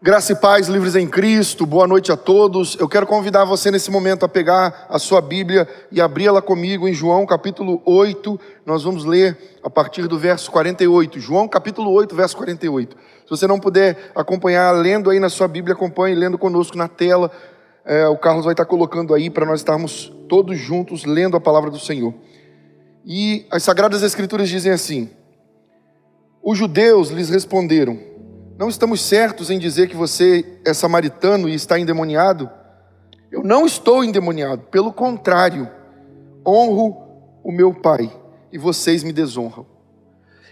Graça e paz, livres em Cristo, boa noite a todos. Eu quero convidar você nesse momento a pegar a sua Bíblia e abri-la comigo em João capítulo 8. Nós vamos ler a partir do verso 48. João capítulo 8, verso 48. Se você não puder acompanhar lendo aí na sua Bíblia, acompanhe lendo conosco na tela. O Carlos vai estar colocando aí para nós estarmos todos juntos lendo a palavra do Senhor. E as Sagradas Escrituras dizem assim: os judeus lhes responderam: não estamos certos em dizer que você é samaritano e está endemoniado? Eu não estou endemoniado, pelo contrário, honro o meu Pai e vocês me desonram.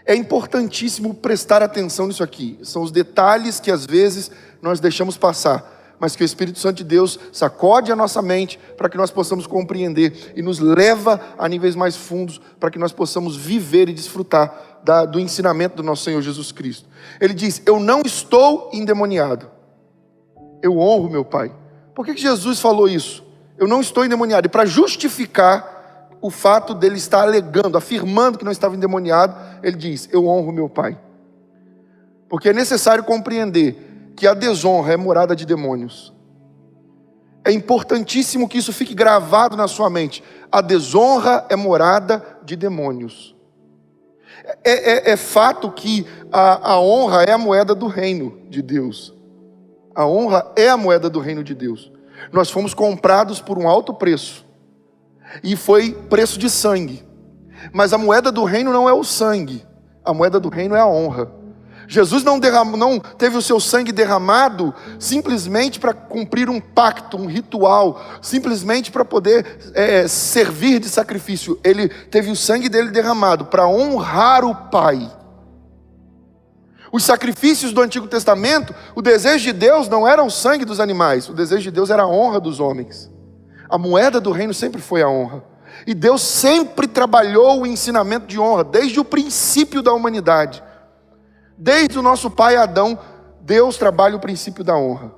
É importantíssimo prestar atenção nisso aqui. São os detalhes que às vezes nós deixamos passar, mas que o Espírito Santo de Deus sacode a nossa mente para que nós possamos compreender e nos leva a níveis mais fundos para que nós possamos viver e desfrutar do ensinamento do nosso Senhor Jesus Cristo. Ele diz: eu não estou endemoniado, eu honro meu Pai. Por que Jesus falou isso? Eu não estou endemoniado. E para justificar o fato dele estar alegando, afirmando que não estava endemoniado, ele diz: eu honro meu Pai. Porque é necessário compreender que a desonra é morada de demônios. É importantíssimo que isso fique gravado na sua mente. A desonra é morada de demônios. É fato que a honra é a moeda do reino de Deus. A honra é a moeda do reino de Deus. Nós fomos comprados por um alto preço. E foi preço de sangue. Mas a moeda do reino não é o sangue. A moeda do reino é a honra. Jesus não teve o seu sangue derramado simplesmente para cumprir um pacto, um ritual, simplesmente para poder servir de sacrifício. Ele teve o sangue dele derramado para honrar o Pai. Os sacrifícios do Antigo Testamento, o desejo de Deus não era o sangue dos animais, o desejo de Deus era a honra dos homens. A moeda do reino sempre foi a honra. E Deus sempre trabalhou o ensinamento de honra, desde o princípio da humanidade. Desde o nosso pai Adão, Deus trabalha o princípio da honra.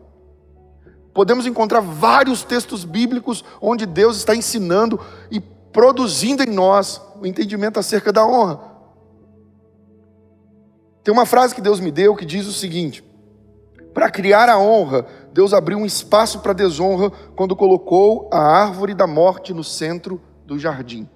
Podemos encontrar vários textos bíblicos onde Deus está ensinando e produzindo em nós o entendimento acerca da honra. Tem uma frase que Deus me deu que diz o seguinte: para criar a honra, Deus abriu um espaço para a desonra quando colocou a árvore da morte no centro do jardim.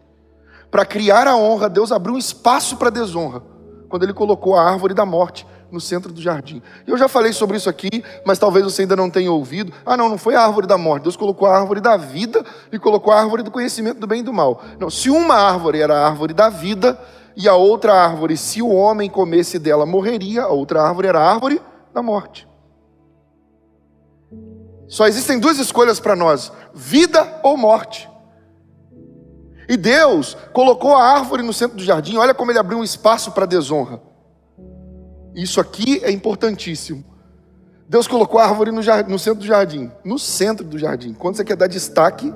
Para criar a honra, Deus abriu um espaço para a desonra quando ele colocou a árvore da morte no centro do jardim. Eu já falei sobre isso aqui, mas talvez você ainda não tenha ouvido. Não foi a árvore da morte. Deus colocou a árvore da vida e colocou a árvore do conhecimento do bem e do mal. Não, se uma árvore era a árvore da vida e a outra árvore, se o homem comesse dela, morreria, a outra árvore era a árvore da morte. Só existem duas escolhas para nós: vida ou morte. E Deus colocou a árvore no centro do jardim. Olha como ele abriu um espaço para a desonra. Isso aqui é importantíssimo. Deus colocou a árvore no centro do jardim. No centro do jardim. Quando você quer dar destaque,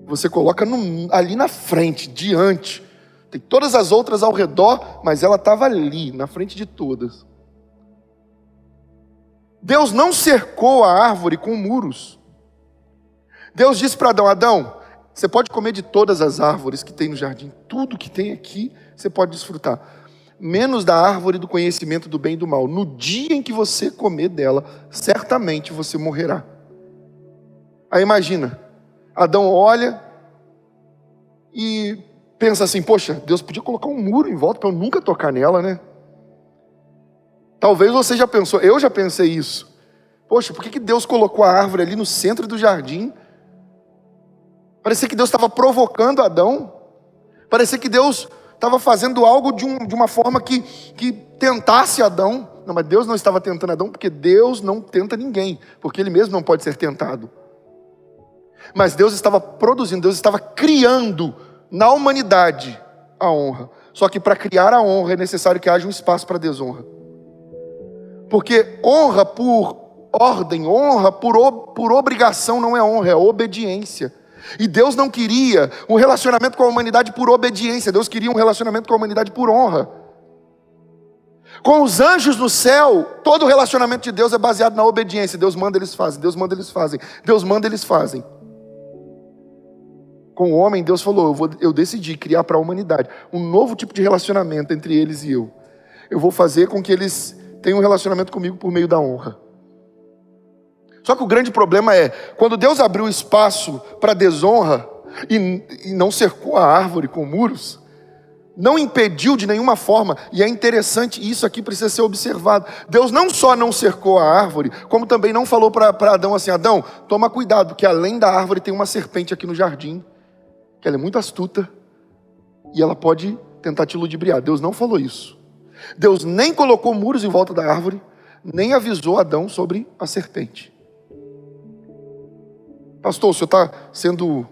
você coloca ali na frente, diante. Tem todas as outras ao redor, mas ela estava ali, na frente de todas. Deus não cercou a árvore com muros. Deus disse para Adão: Adão, você pode comer de todas as árvores que tem no jardim. Tudo que tem aqui, você pode desfrutar. Menos da árvore do conhecimento do bem e do mal. No dia em que você comer dela, certamente você morrerá. Aí imagina, Adão olha e pensa assim: poxa, Deus podia colocar um muro em volta para eu nunca tocar nela, né? Talvez você já pensou, eu já pensei isso. Poxa, por que Deus colocou a árvore ali no centro do jardim? Parecia que Deus estava provocando Adão. Parecia que Deus estava fazendo algo de uma forma que tentasse Adão. Não, mas Deus não estava tentando Adão, porque Deus não tenta ninguém, porque Ele mesmo não pode ser tentado. Mas Deus estava produzindo, Deus estava criando na humanidade a honra. Só que para criar a honra é necessário que haja um espaço para a desonra. Porque honra por ordem, honra por obrigação não é honra, é obediência. E Deus não queria um relacionamento com a humanidade por obediência. Deus queria um relacionamento com a humanidade por honra. Com os anjos no céu, todo o relacionamento de Deus é baseado na obediência. Deus manda, eles fazem. Deus manda, eles fazem. Deus manda, eles fazem. Com o homem, Deus falou: eu decidi criar para a humanidade um novo tipo de relacionamento entre eles e eu. Eu vou fazer com que eles tem um relacionamento comigo por meio da honra. Só que o grande problema é, quando Deus abriu espaço para desonra e não cercou a árvore com muros, não impediu de nenhuma forma, e é interessante, isso aqui precisa ser observado. Deus não só não cercou a árvore, como também não falou para Adão assim: Adão, toma cuidado, porque além da árvore tem uma serpente aqui no jardim, que ela é muito astuta, e ela pode tentar te ludibriar. Deus não falou isso. Deus nem colocou muros em volta da árvore, nem avisou Adão sobre a serpente. Pastor, o senhor está sendo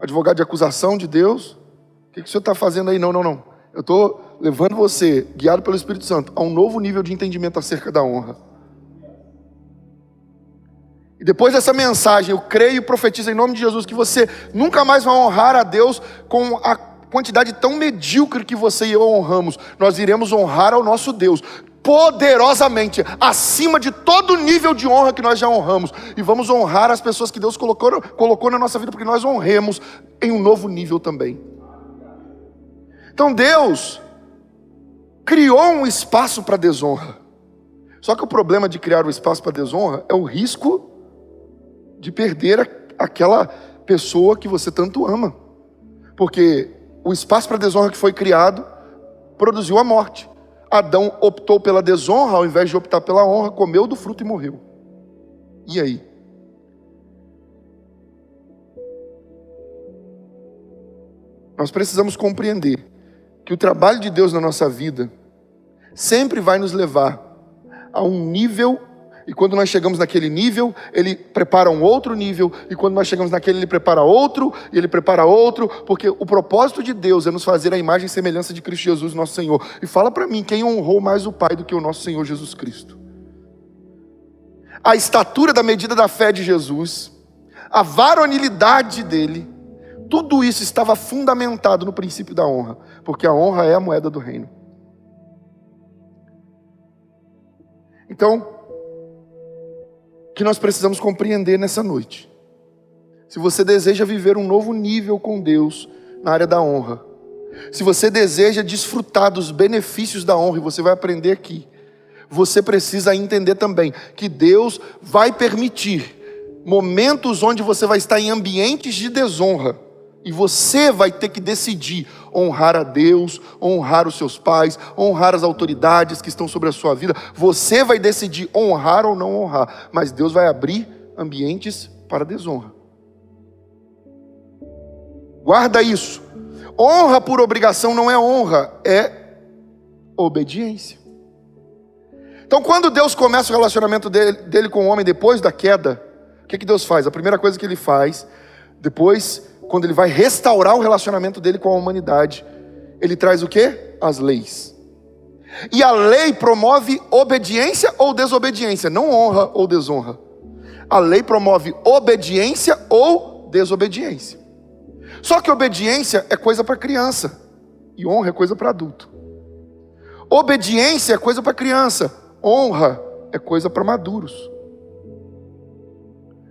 advogado de acusação de Deus? O que o senhor está fazendo aí? Não. Eu estou levando você, guiado pelo Espírito Santo, a um novo nível de entendimento acerca da honra. E depois dessa mensagem, eu creio e profetizo em nome de Jesus que você nunca mais vai honrar a Deus com a quantidade tão medíocre que você e eu honramos. Nós iremos honrar ao nosso Deus poderosamente, acima de todo nível de honra que nós já honramos. E vamos honrar as pessoas que Deus colocou na nossa vida, porque nós honremos em um novo nível também. Então Deus criou um espaço para desonra. Só que o problema de criar um espaço para desonra é o risco de perder aquela pessoa que você tanto ama. Porque o espaço para desonra que foi criado produziu a morte. Adão optou pela desonra ao invés de optar pela honra, comeu do fruto e morreu. E aí? Nós precisamos compreender que o trabalho de Deus na nossa vida sempre vai nos levar a um nível, e quando nós chegamos naquele nível, Ele prepara um outro nível, e quando nós chegamos naquele, Ele prepara outro, e Ele prepara outro, porque o propósito de Deus é nos fazer a imagem e semelhança de Cristo Jesus, nosso Senhor. E fala para mim, quem honrou mais o Pai do que o nosso Senhor Jesus Cristo? A estatura da medida da fé de Jesus, a varonilidade dele, tudo isso estava fundamentado no princípio da honra, porque a honra é a moeda do reino. Então, o que nós precisamos compreender nessa noite? Se você deseja viver um novo nível com Deus na área da honra, se você deseja desfrutar dos benefícios da honra, e você vai aprender aqui, você precisa entender também que Deus vai permitir momentos onde você vai estar em ambientes de desonra, e você vai ter que decidir honrar a Deus, honrar os seus pais, honrar as autoridades que estão sobre a sua vida. Você vai decidir honrar ou não honrar, mas Deus vai abrir ambientes para desonra. Guarda isso. Honra por obrigação não é honra, é obediência. Então, quando Deus começa o relacionamento dele com o homem depois da queda, o que Deus faz? A primeira coisa que Ele faz, depois, quando Ele vai restaurar o relacionamento dele com a humanidade, Ele traz o quê? As leis. E a lei promove obediência ou desobediência, não honra ou desonra. A lei promove obediência ou desobediência. Só que obediência é coisa para criança e honra é coisa para adulto. Obediência é coisa para criança, honra é coisa para maduros.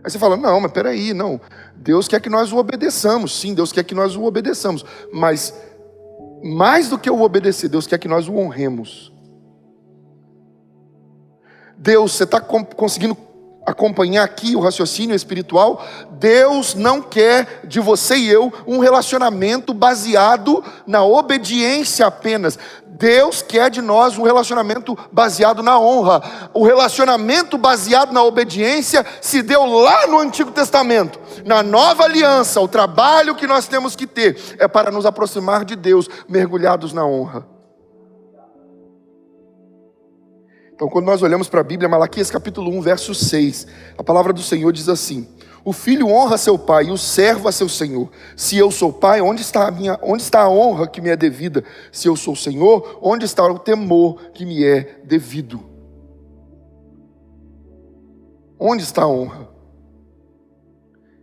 Aí você fala, não, mas peraí, não. Deus quer que nós o obedeçamos. Sim, Deus quer que nós o obedeçamos. Mas, mais do que o obedecer, Deus quer que nós o honremos. Deus, você está conseguindo acompanhar aqui o raciocínio espiritual? Deus não quer de você e eu um relacionamento baseado na obediência apenas. Deus quer de nós um relacionamento baseado na honra. O relacionamento baseado na obediência se deu lá no Antigo Testamento. Na Nova Aliança, o trabalho que nós temos que ter é para nos aproximar de Deus, mergulhados na honra. Então, quando nós olhamos para a Bíblia, Malaquias capítulo 1, verso 6, a palavra do Senhor diz assim: o filho honra seu pai e o servo a seu senhor. Se eu sou pai, onde está a honra que me é devida? Se eu sou senhor, onde está o temor que me é devido? Onde está a honra?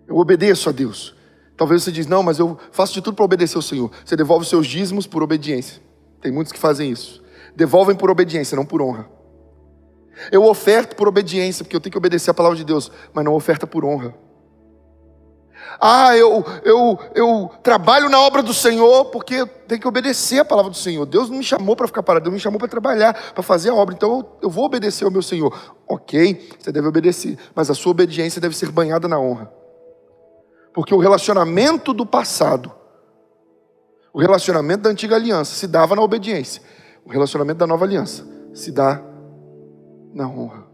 Eu obedeço a Deus. Talvez você diz, não, mas eu faço de tudo para obedecer ao Senhor. Você devolve os seus dízimos por obediência. Tem muitos que fazem isso. Devolvem por obediência, não por honra. Eu oferto por obediência, porque eu tenho que obedecer a palavra de Deus, mas não oferta por honra. Eu trabalho na obra do Senhor porque tem que obedecer a palavra do Senhor. Deus não me chamou para ficar parado, Deus me chamou para trabalhar, para fazer a obra. Então eu vou obedecer ao meu Senhor. Ok, você deve obedecer, mas a sua obediência deve ser banhada na honra. Porque o relacionamento do passado, o relacionamento da antiga aliança se dava na obediência. O relacionamento da nova aliança se dá na honra.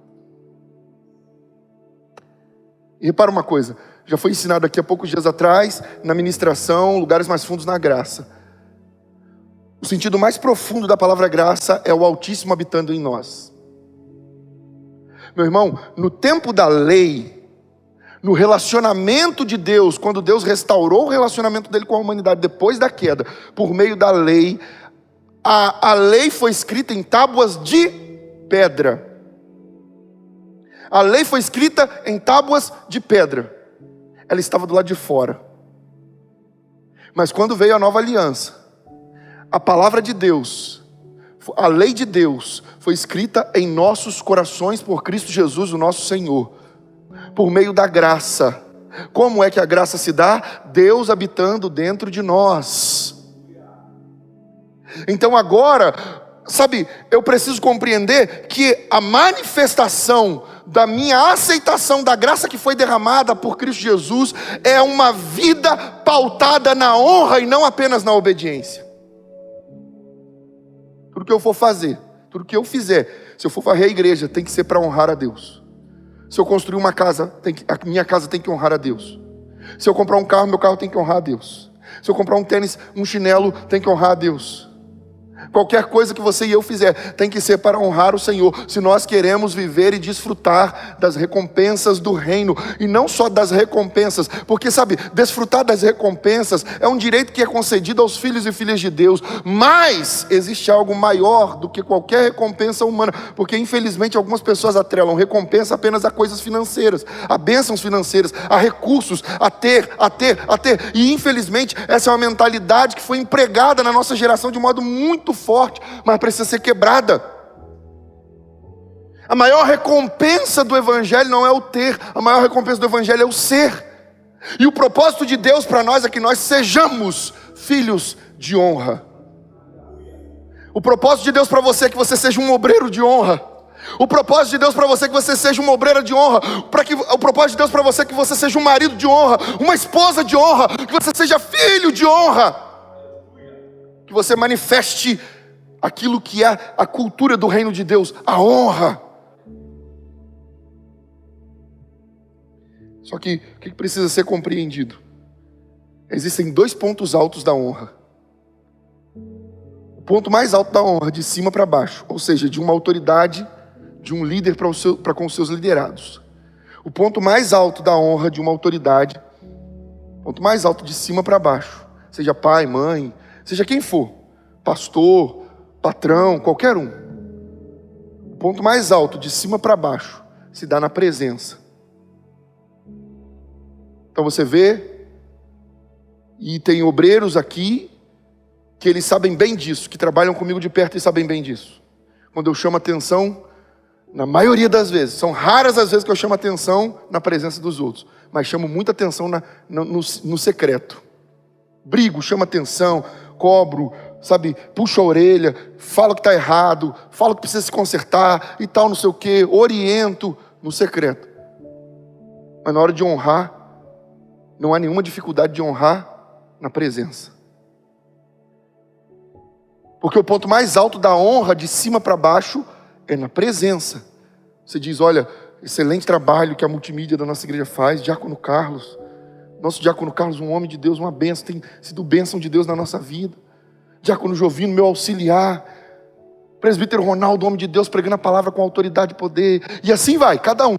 E repara uma coisa, já foi ensinado aqui há poucos dias atrás, na ministração, lugares mais fundos na graça. O sentido mais profundo da palavra graça é o Altíssimo habitando em nós. Meu irmão, no tempo da lei, no relacionamento de Deus, quando Deus restaurou o relacionamento dele com a humanidade depois da queda, por meio da lei, a lei foi escrita em tábuas de pedra. A lei foi escrita em tábuas de pedra. Ela estava do lado de fora. Mas quando veio a nova aliança, a palavra de Deus, a lei de Deus, foi escrita em nossos corações por Cristo Jesus, o nosso Senhor, por meio da graça. Como é que a graça se dá? Deus habitando dentro de nós. Então agora, sabe, eu preciso compreender que a manifestação da minha aceitação da graça que foi derramada por Cristo Jesus é uma vida pautada na honra e não apenas na obediência. Tudo que eu for fazer, tudo que eu fizer, se eu for varrer a igreja, tem que ser para honrar a Deus. Se eu construir uma casa, a minha casa tem que honrar a Deus. Se eu comprar um carro, meu carro tem que honrar a Deus. Se eu comprar um tênis, um chinelo, tem que honrar a Deus. Qualquer coisa que você e eu fizer tem que ser para honrar o Senhor, se nós queremos viver e desfrutar das recompensas do reino, e não só das recompensas, porque sabe, desfrutar das recompensas é um direito que é concedido aos filhos e filhas de Deus, mas existe algo maior do que qualquer recompensa humana, porque infelizmente algumas pessoas atrelam recompensa apenas a coisas financeiras, a bênçãos financeiras, a recursos, a ter, e infelizmente essa é uma mentalidade que foi empregada na nossa geração de modo muito forte, mas precisa ser quebrada. A maior recompensa do Evangelho não é o ter, a maior recompensa do Evangelho é o ser. E o propósito de Deus para nós é que nós sejamos filhos de honra. O propósito de Deus para você é que você seja um obreiro de honra. O propósito de Deus para você é que você seja uma obreira de honra. O propósito de Deus para você é que você seja um marido de honra, uma esposa de honra, que você seja filho de honra. Que você manifeste aquilo que é a cultura do reino de Deus, a honra. Só que o que precisa ser compreendido? Existem dois pontos altos da honra. O ponto mais alto da honra, de cima para baixo, ou seja, de uma autoridade, de um líder para com os seus liderados. O ponto mais alto da honra de uma autoridade, ponto mais alto de cima para baixo, seja pai, mãe, seja quem for, pastor, patrão, qualquer um. O ponto mais alto, de cima para baixo, se dá na presença. Então você vê, e tem obreiros aqui, que eles sabem bem disso, que trabalham comigo de perto e sabem bem disso. Quando eu chamo atenção, na maioria das vezes, são raras as vezes que eu chamo atenção na presença dos outros, mas chamo muita atenção no secreto. Brigo, chamo atenção, cobro, sabe, puxo a orelha, falo que está errado, falo que precisa se consertar e tal, não sei o que, oriento no secreto. Mas na hora de honrar, não há nenhuma dificuldade de honrar na presença. Porque o ponto mais alto da honra, de cima para baixo, é na presença. Você diz, olha, excelente trabalho que a multimídia da nossa igreja faz, Diácono Carlos. Nosso Diácono Carlos, um homem de Deus, uma bênção, tem sido bênção de Deus na nossa vida. Diácono Jovino, meu auxiliar. Presbítero Ronaldo, homem de Deus, pregando a palavra com autoridade e poder. E assim vai, cada um.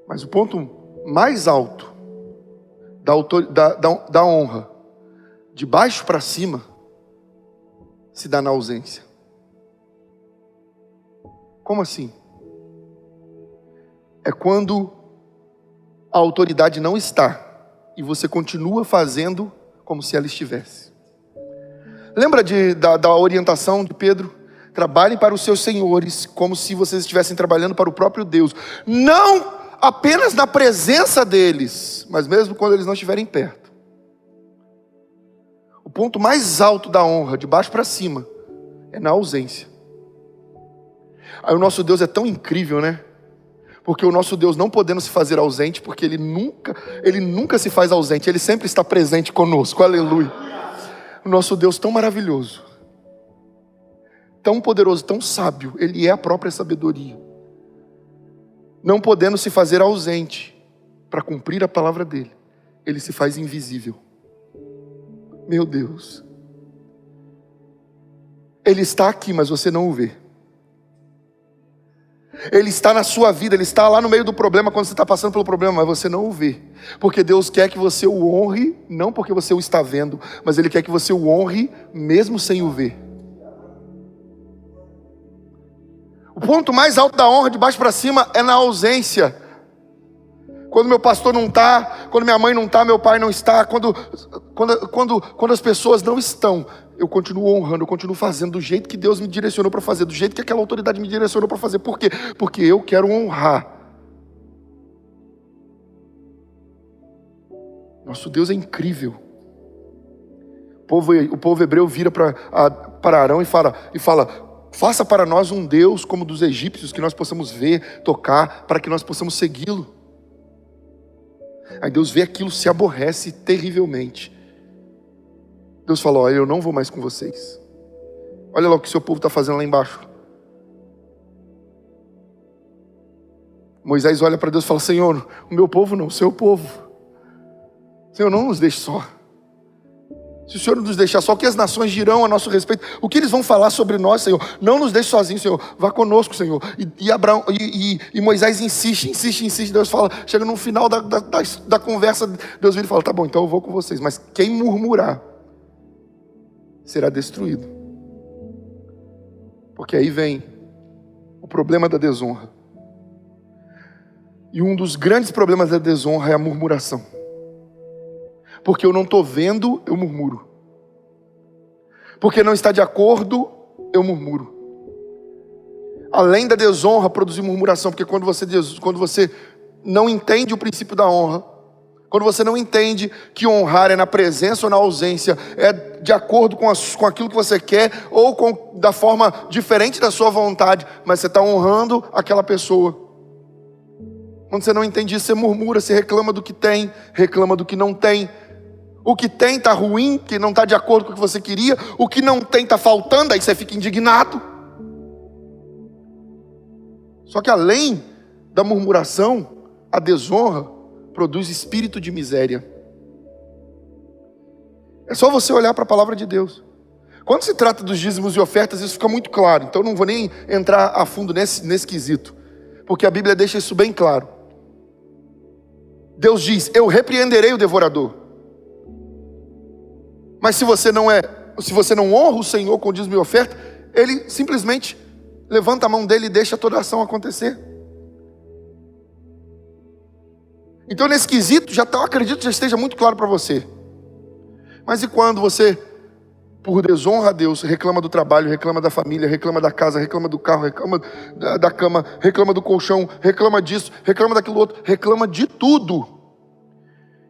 Mas o ponto mais alto da honra, de baixo para cima, se dá na ausência. Como assim? É quando a autoridade não está e você continua fazendo como se ela estivesse. Lembra da orientação de Pedro? Trabalhem para os seus senhores como se vocês estivessem trabalhando para o próprio Deus. Não apenas na presença deles, mas mesmo quando eles não estiverem perto. O ponto mais alto da honra, de baixo para cima, é na ausência. Aí o nosso Deus é tão incrível, né? Porque o nosso Deus, não podendo se fazer ausente, porque Ele nunca se faz ausente, Ele sempre está presente conosco, aleluia. O nosso Deus tão maravilhoso, tão poderoso, tão sábio, Ele é a própria sabedoria. Não podendo se fazer ausente para cumprir a palavra dEle, Ele se faz invisível. Meu Deus. Ele está aqui, mas você não o vê. Ele está na sua vida, Ele está lá no meio do problema, quando você está passando pelo problema, mas você não o vê. Porque Deus quer que você o honre, não porque você o está vendo, mas Ele quer que você o honre mesmo sem o ver. O ponto mais alto da honra, de baixo para cima, é na ausência. Quando meu pastor não está, quando minha mãe não está, meu pai não está, quando as pessoas não estão, eu continuo honrando, eu continuo fazendo do jeito que Deus me direcionou para fazer, do jeito que aquela autoridade me direcionou para fazer. Por quê? Porque eu quero honrar. Nosso Deus é incrível. O povo hebreu vira para Arão e fala: faça para nós um Deus como dos egípcios, que nós possamos ver, tocar, para que nós possamos segui-lo. Aí Deus vê aquilo, se aborrece terrivelmente. Deus fala: olha, eu não vou mais com vocês. Olha lá o que o seu povo está fazendo lá embaixo. Moisés olha para Deus e fala: Senhor, o meu povo não, o seu povo. Senhor, não nos deixe só. Se o Senhor nos deixar só, o que as nações dirão a nosso respeito? O que eles vão falar sobre nós, Senhor? Não nos deixe sozinhos, Senhor. Vá conosco, Senhor. E Moisés insiste. Deus fala, chega no final da conversa, Deus vira e fala: tá bom, então eu vou com vocês. Mas quem murmurar será destruído. Porque aí vem o problema da desonra. E um dos grandes problemas da desonra é a murmuração. Porque eu não estou vendo, eu murmuro. Porque não está de acordo, eu murmuro. Além da desonra, produzir murmuração. Porque quando você não entende o princípio da honra, quando você não entende que honrar é na presença ou na ausência, é de acordo com aquilo que você quer, ou da forma diferente da sua vontade, mas você está honrando aquela pessoa. Quando você não entende isso, você murmura, você reclama do que tem, reclama do que não tem. O que tem está ruim, que não está de acordo com o que você queria. O que não tem está faltando, aí você fica indignado. Só que além da murmuração, a desonra produz espírito de miséria. É só você olhar para a palavra de Deus. Quando se trata dos dízimos e ofertas, isso fica muito claro. Então eu não vou nem entrar a fundo nesse quesito, porque a Bíblia deixa isso bem claro. Deus diz: eu repreenderei o devorador. Mas se você não honra o Senhor com dízimo e oferta, Ele simplesmente levanta a mão dele e deixa toda a ação acontecer. Então nesse quesito, eu acredito que já esteja muito claro para você. Mas e quando você, por desonra a Deus, reclama do trabalho, reclama da família, reclama da casa, reclama do carro, reclama da cama, reclama do colchão, reclama disso, reclama daquilo outro, reclama de tudo.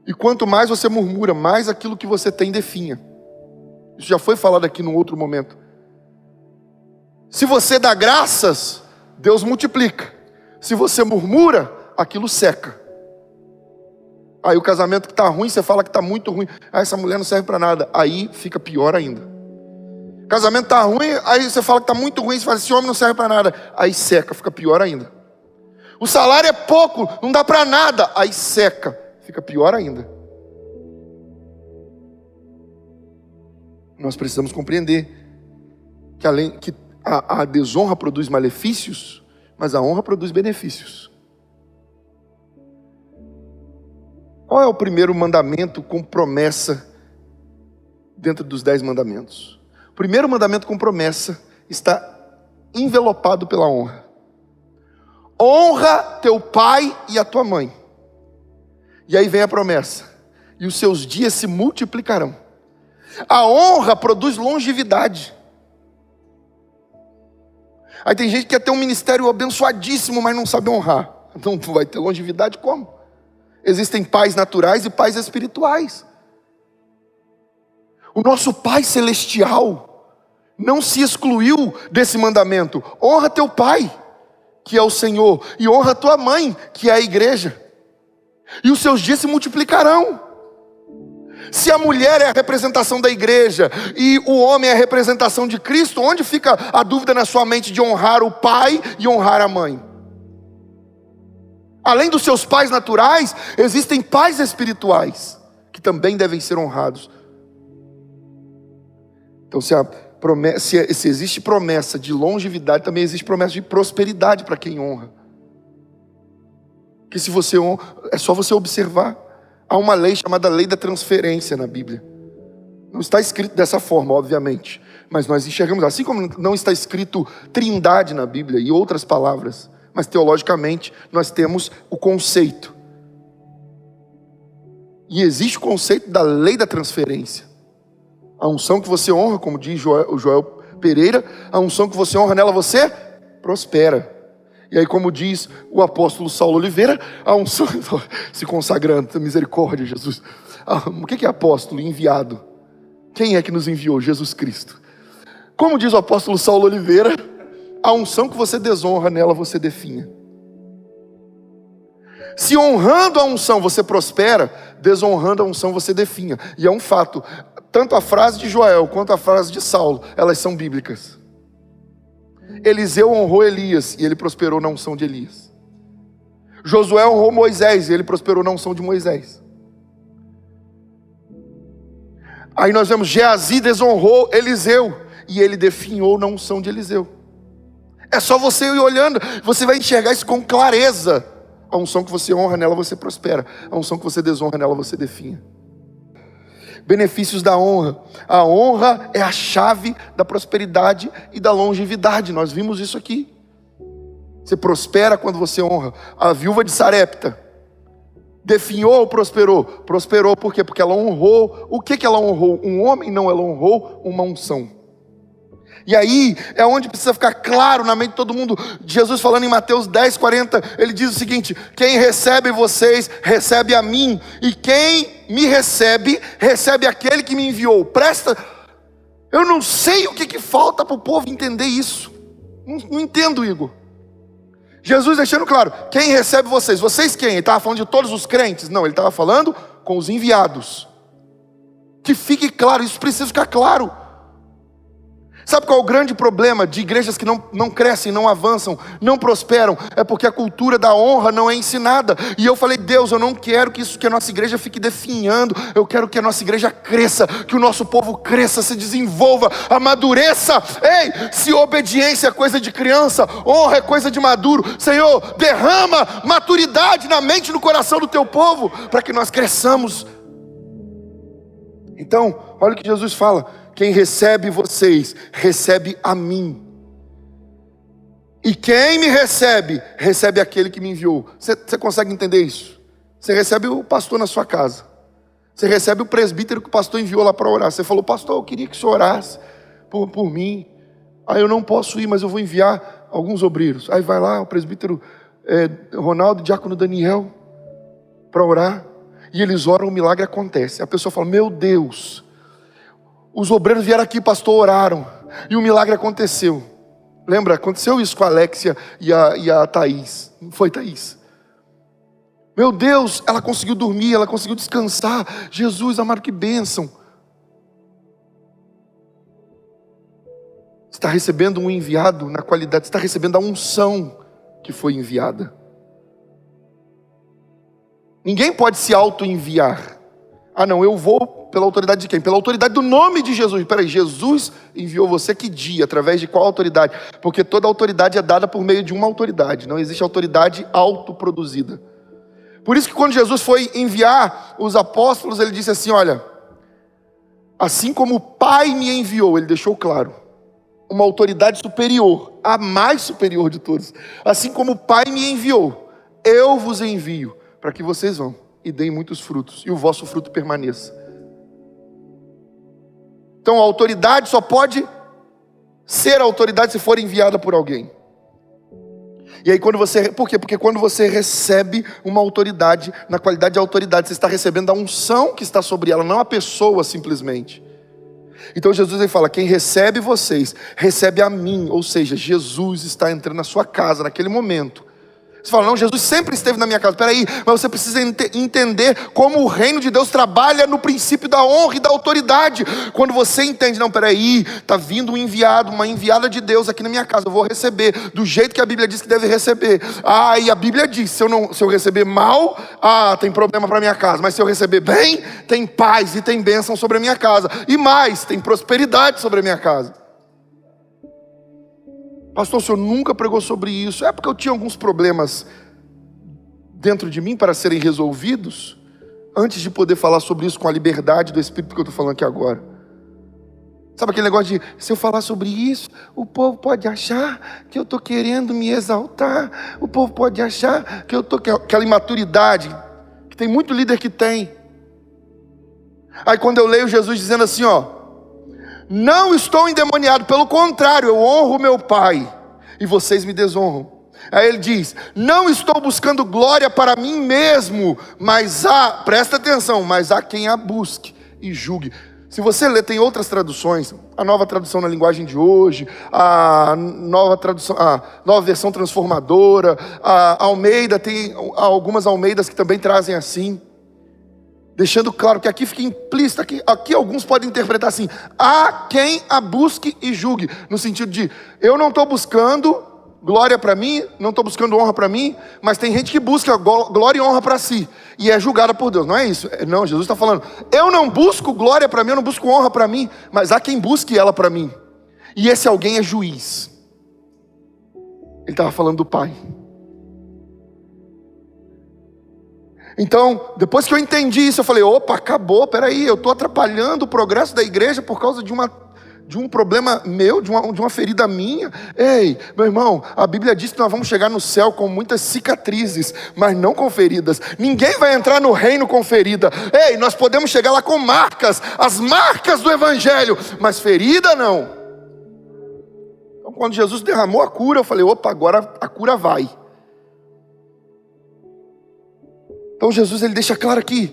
E quanto mais você murmura, mais aquilo que você tem definha. Isso já foi falado aqui num outro momento. Se você dá graças, Deus multiplica. Se você murmura, aquilo seca. Aí o casamento que está ruim, você fala que está muito ruim. Essa mulher não serve para nada. Aí fica pior ainda. O casamento está ruim, aí você fala que está muito ruim. Você fala: esse homem não serve para nada. Aí seca, fica pior ainda. O salário é pouco, não dá para nada. Aí seca, fica pior ainda. Nós precisamos compreender que a desonra produz malefícios, mas a honra produz benefícios. Qual é o primeiro mandamento com promessa dentro dos 10 mandamentos? O primeiro mandamento com promessa está envelopado pela honra. Honra teu pai e a tua mãe. E aí vem a promessa: e os seus dias se multiplicarão. A honra produz longevidade. Aí tem gente que quer ter um ministério abençoadíssimo, mas não sabe honrar. Não vai ter longevidade como? Existem pais naturais e pais espirituais. O nosso Pai Celestial não se excluiu desse mandamento. Honra teu pai, que é o Senhor, e honra tua mãe, que é a igreja. E os seus dias se multiplicarão. Se a mulher é a representação da igreja e o homem é a representação de Cristo, onde fica a dúvida na sua mente de honrar o pai e honrar a mãe? Além dos seus pais naturais, existem pais espirituais que também devem ser honrados. Então, se existe promessa de longevidade, também existe promessa de prosperidade para quem honra. Que se você honra, é só você observar. Há uma lei chamada lei da transferência na Bíblia. Não está escrito dessa forma, obviamente, mas nós enxergamos, assim como não está escrito trindade na Bíblia e outras palavras, mas teologicamente nós temos o conceito. E existe o conceito da lei da transferência. A unção que você honra, como diz o Joel Pereira, a unção que você honra nela, você prospera. E aí, como diz o apóstolo Saulo Oliveira, a unção, se consagrando, misericórdia, Jesus. O que é apóstolo? Enviado. Quem é que nos enviou? Jesus Cristo. Como diz o apóstolo Saulo Oliveira, a unção que você desonra, nela você definha. Se honrando a unção você prospera, desonrando a unção você definha. E é um fato, tanto a frase de Joel quanto a frase de Saulo, elas são bíblicas. Eliseu honrou Elias e ele prosperou na unção de Elias. Josué honrou Moisés e ele prosperou na unção de Moisés. Aí nós vemos Geazi desonrou Eliseu e ele definhou na unção de Eliseu. É só você ir olhando, você vai enxergar isso com clareza. A unção que você honra, nela você prospera. A unção que você desonra, nela você definha. Benefícios da honra. A honra é a chave da prosperidade e da longevidade. Nós vimos isso aqui. Você prospera quando você honra. A viúva de Sarepta definhou ou prosperou? Prosperou por quê? Porque ela honrou. O que ela honrou? Um homem? Não, ela honrou uma unção. E aí é onde precisa ficar claro na mente de todo mundo. Jesus falando em Mateus 10:40, ele diz o seguinte: quem recebe vocês, recebe a mim, e quem me recebe, recebe aquele que me enviou. Presta, eu não sei o que falta para o povo entender isso. Não entendo, Igor. Jesus deixando claro, quem recebe vocês? Vocês quem? Ele estava falando de todos os crentes? Não, ele estava falando com os enviados. Que fique claro, isso precisa ficar claro. Sabe qual é o grande problema de igrejas que não crescem, não avançam, não prosperam? É porque a cultura da honra não é ensinada. E eu falei, Deus, eu não quero que a nossa igreja fique definhando. Eu quero que a nossa igreja cresça, que o nosso povo cresça, se desenvolva, amadureça. Ei, se obediência é coisa de criança, honra é coisa de maduro, Senhor, derrama maturidade na mente e no coração do teu povo, para que nós cresçamos. Então, olha o que Jesus fala: quem recebe vocês, recebe a mim. E quem me recebe, recebe aquele que me enviou. Você consegue entender isso? Você recebe o pastor na sua casa. Você recebe o presbítero que o pastor enviou lá para orar. Você falou, pastor, eu queria que o senhor orasse por mim. Aí eu não posso ir, mas eu vou enviar alguns obreiros. Aí vai lá o presbítero Ronaldo, diácono Daniel, para orar. E eles oram, o milagre acontece. A pessoa fala, meu Deus, os obreiros vieram aqui, pastor, oraram, e o milagre aconteceu. Lembra? Aconteceu isso com a Alexia e a Thaís. Não foi, Thaís? Meu Deus, ela conseguiu dormir, ela conseguiu descansar. Jesus, amado, que bênção. Você está recebendo um enviado na qualidade, você está recebendo a unção que foi enviada. Ninguém pode se auto-enviar. Ah não, eu vou pela autoridade de quem? Pela autoridade do nome de Jesus. Peraí, Jesus enviou você que dia? Através de qual autoridade? Porque toda autoridade é dada por meio de uma autoridade. Não existe autoridade autoproduzida. Por isso que quando Jesus foi enviar os apóstolos, ele disse assim, olha, assim como o Pai me enviou, ele deixou claro, uma autoridade superior, a mais superior de todos. Assim como o Pai me enviou, eu vos envio, para que vocês vão e deem muitos frutos, e o vosso fruto permaneça. Então a autoridade só pode ser autoridade se for enviada por alguém. E aí por quê? Porque quando você recebe uma autoridade, na qualidade de autoridade, você está recebendo a unção que está sobre ela, não a pessoa simplesmente. Então Jesus ele fala, quem recebe vocês, recebe a mim. Ou seja, Jesus está entrando na sua casa naquele momento. Você fala, não, Jesus sempre esteve na minha casa. Peraí, mas você precisa entender como o reino de Deus trabalha no princípio da honra e da autoridade. Quando você entende, não, peraí, está vindo um enviado, uma enviada de Deus aqui na minha casa, eu vou receber do jeito que a Bíblia diz que deve receber. E a Bíblia diz, se eu receber mal, tem problema para minha casa. Mas se eu receber bem, tem paz e tem bênção sobre a minha casa. E mais, tem prosperidade sobre a minha casa. Pastor, o senhor nunca pregou sobre isso. É porque eu tinha alguns problemas dentro de mim para serem resolvidos, antes de poder falar sobre isso com a liberdade do Espírito que eu estou falando aqui agora. Sabe aquele negócio de, se eu falar sobre isso, o povo pode achar que eu estou querendo me exaltar, o povo pode achar que eu estou... Aquela imaturidade, que tem muito líder que tem. Aí quando eu leio Jesus dizendo assim, não estou endemoniado, pelo contrário, eu honro meu Pai, e vocês me desonram. Aí ele diz, não estou buscando glória para mim mesmo, presta atenção, mas há quem a busque e julgue. Se você ler, tem outras traduções, a nova tradução na linguagem de hoje, a nova versão transformadora, a Almeida, tem algumas Almeidas que também trazem assim. Deixando claro que aqui fica implícito, aqui alguns podem interpretar assim, há quem a busque e julgue, no sentido de, eu não estou buscando glória para mim, não estou buscando honra para mim, mas tem gente que busca glória e honra para si, e é julgada por Deus, não é isso? Não, Jesus está falando, eu não busco glória para mim, eu não busco honra para mim, mas há quem busque ela para mim, e esse alguém é juiz. Ele estava falando do Pai. Então, depois que eu entendi isso, eu falei, opa, acabou, peraí, eu estou atrapalhando o progresso da igreja por causa de um problema meu, de uma ferida minha. Ei, meu irmão, a Bíblia diz que nós vamos chegar no céu com muitas cicatrizes, mas não com feridas. Ninguém vai entrar no reino com ferida. Ei, nós podemos chegar lá com marcas, as marcas do Evangelho, mas ferida não. Então, quando Jesus derramou a cura, eu falei, opa, agora a cura vai. Então Jesus ele deixa claro aqui,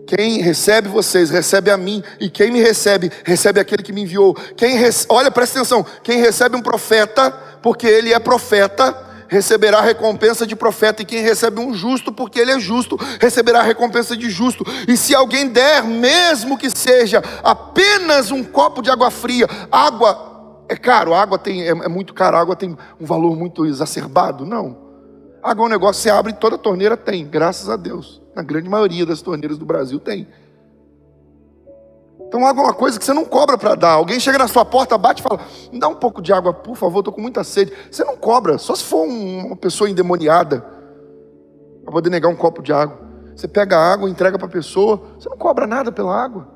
quem recebe vocês, recebe a mim, e quem me recebe, recebe aquele que me enviou. Olha, presta atenção, quem recebe um profeta, porque ele é profeta, receberá a recompensa de profeta, e quem recebe um justo, porque ele é justo, receberá a recompensa de justo. E se alguém der, mesmo que seja apenas um copo de água fria, água é caro, água é muito caro, água tem um valor muito exacerbado, não. Água é um negócio, você abre e toda torneira tem, graças a Deus. Na grande maioria das torneiras do Brasil tem. Então água é uma coisa que você não cobra para dar. Alguém chega na sua porta, bate e fala, me dá um pouco de água, por favor, estou com muita sede. Você não cobra, só se for uma pessoa endemoniada, para poder negar um copo de água. Você pega a água, entrega para a pessoa, você não cobra nada pela água.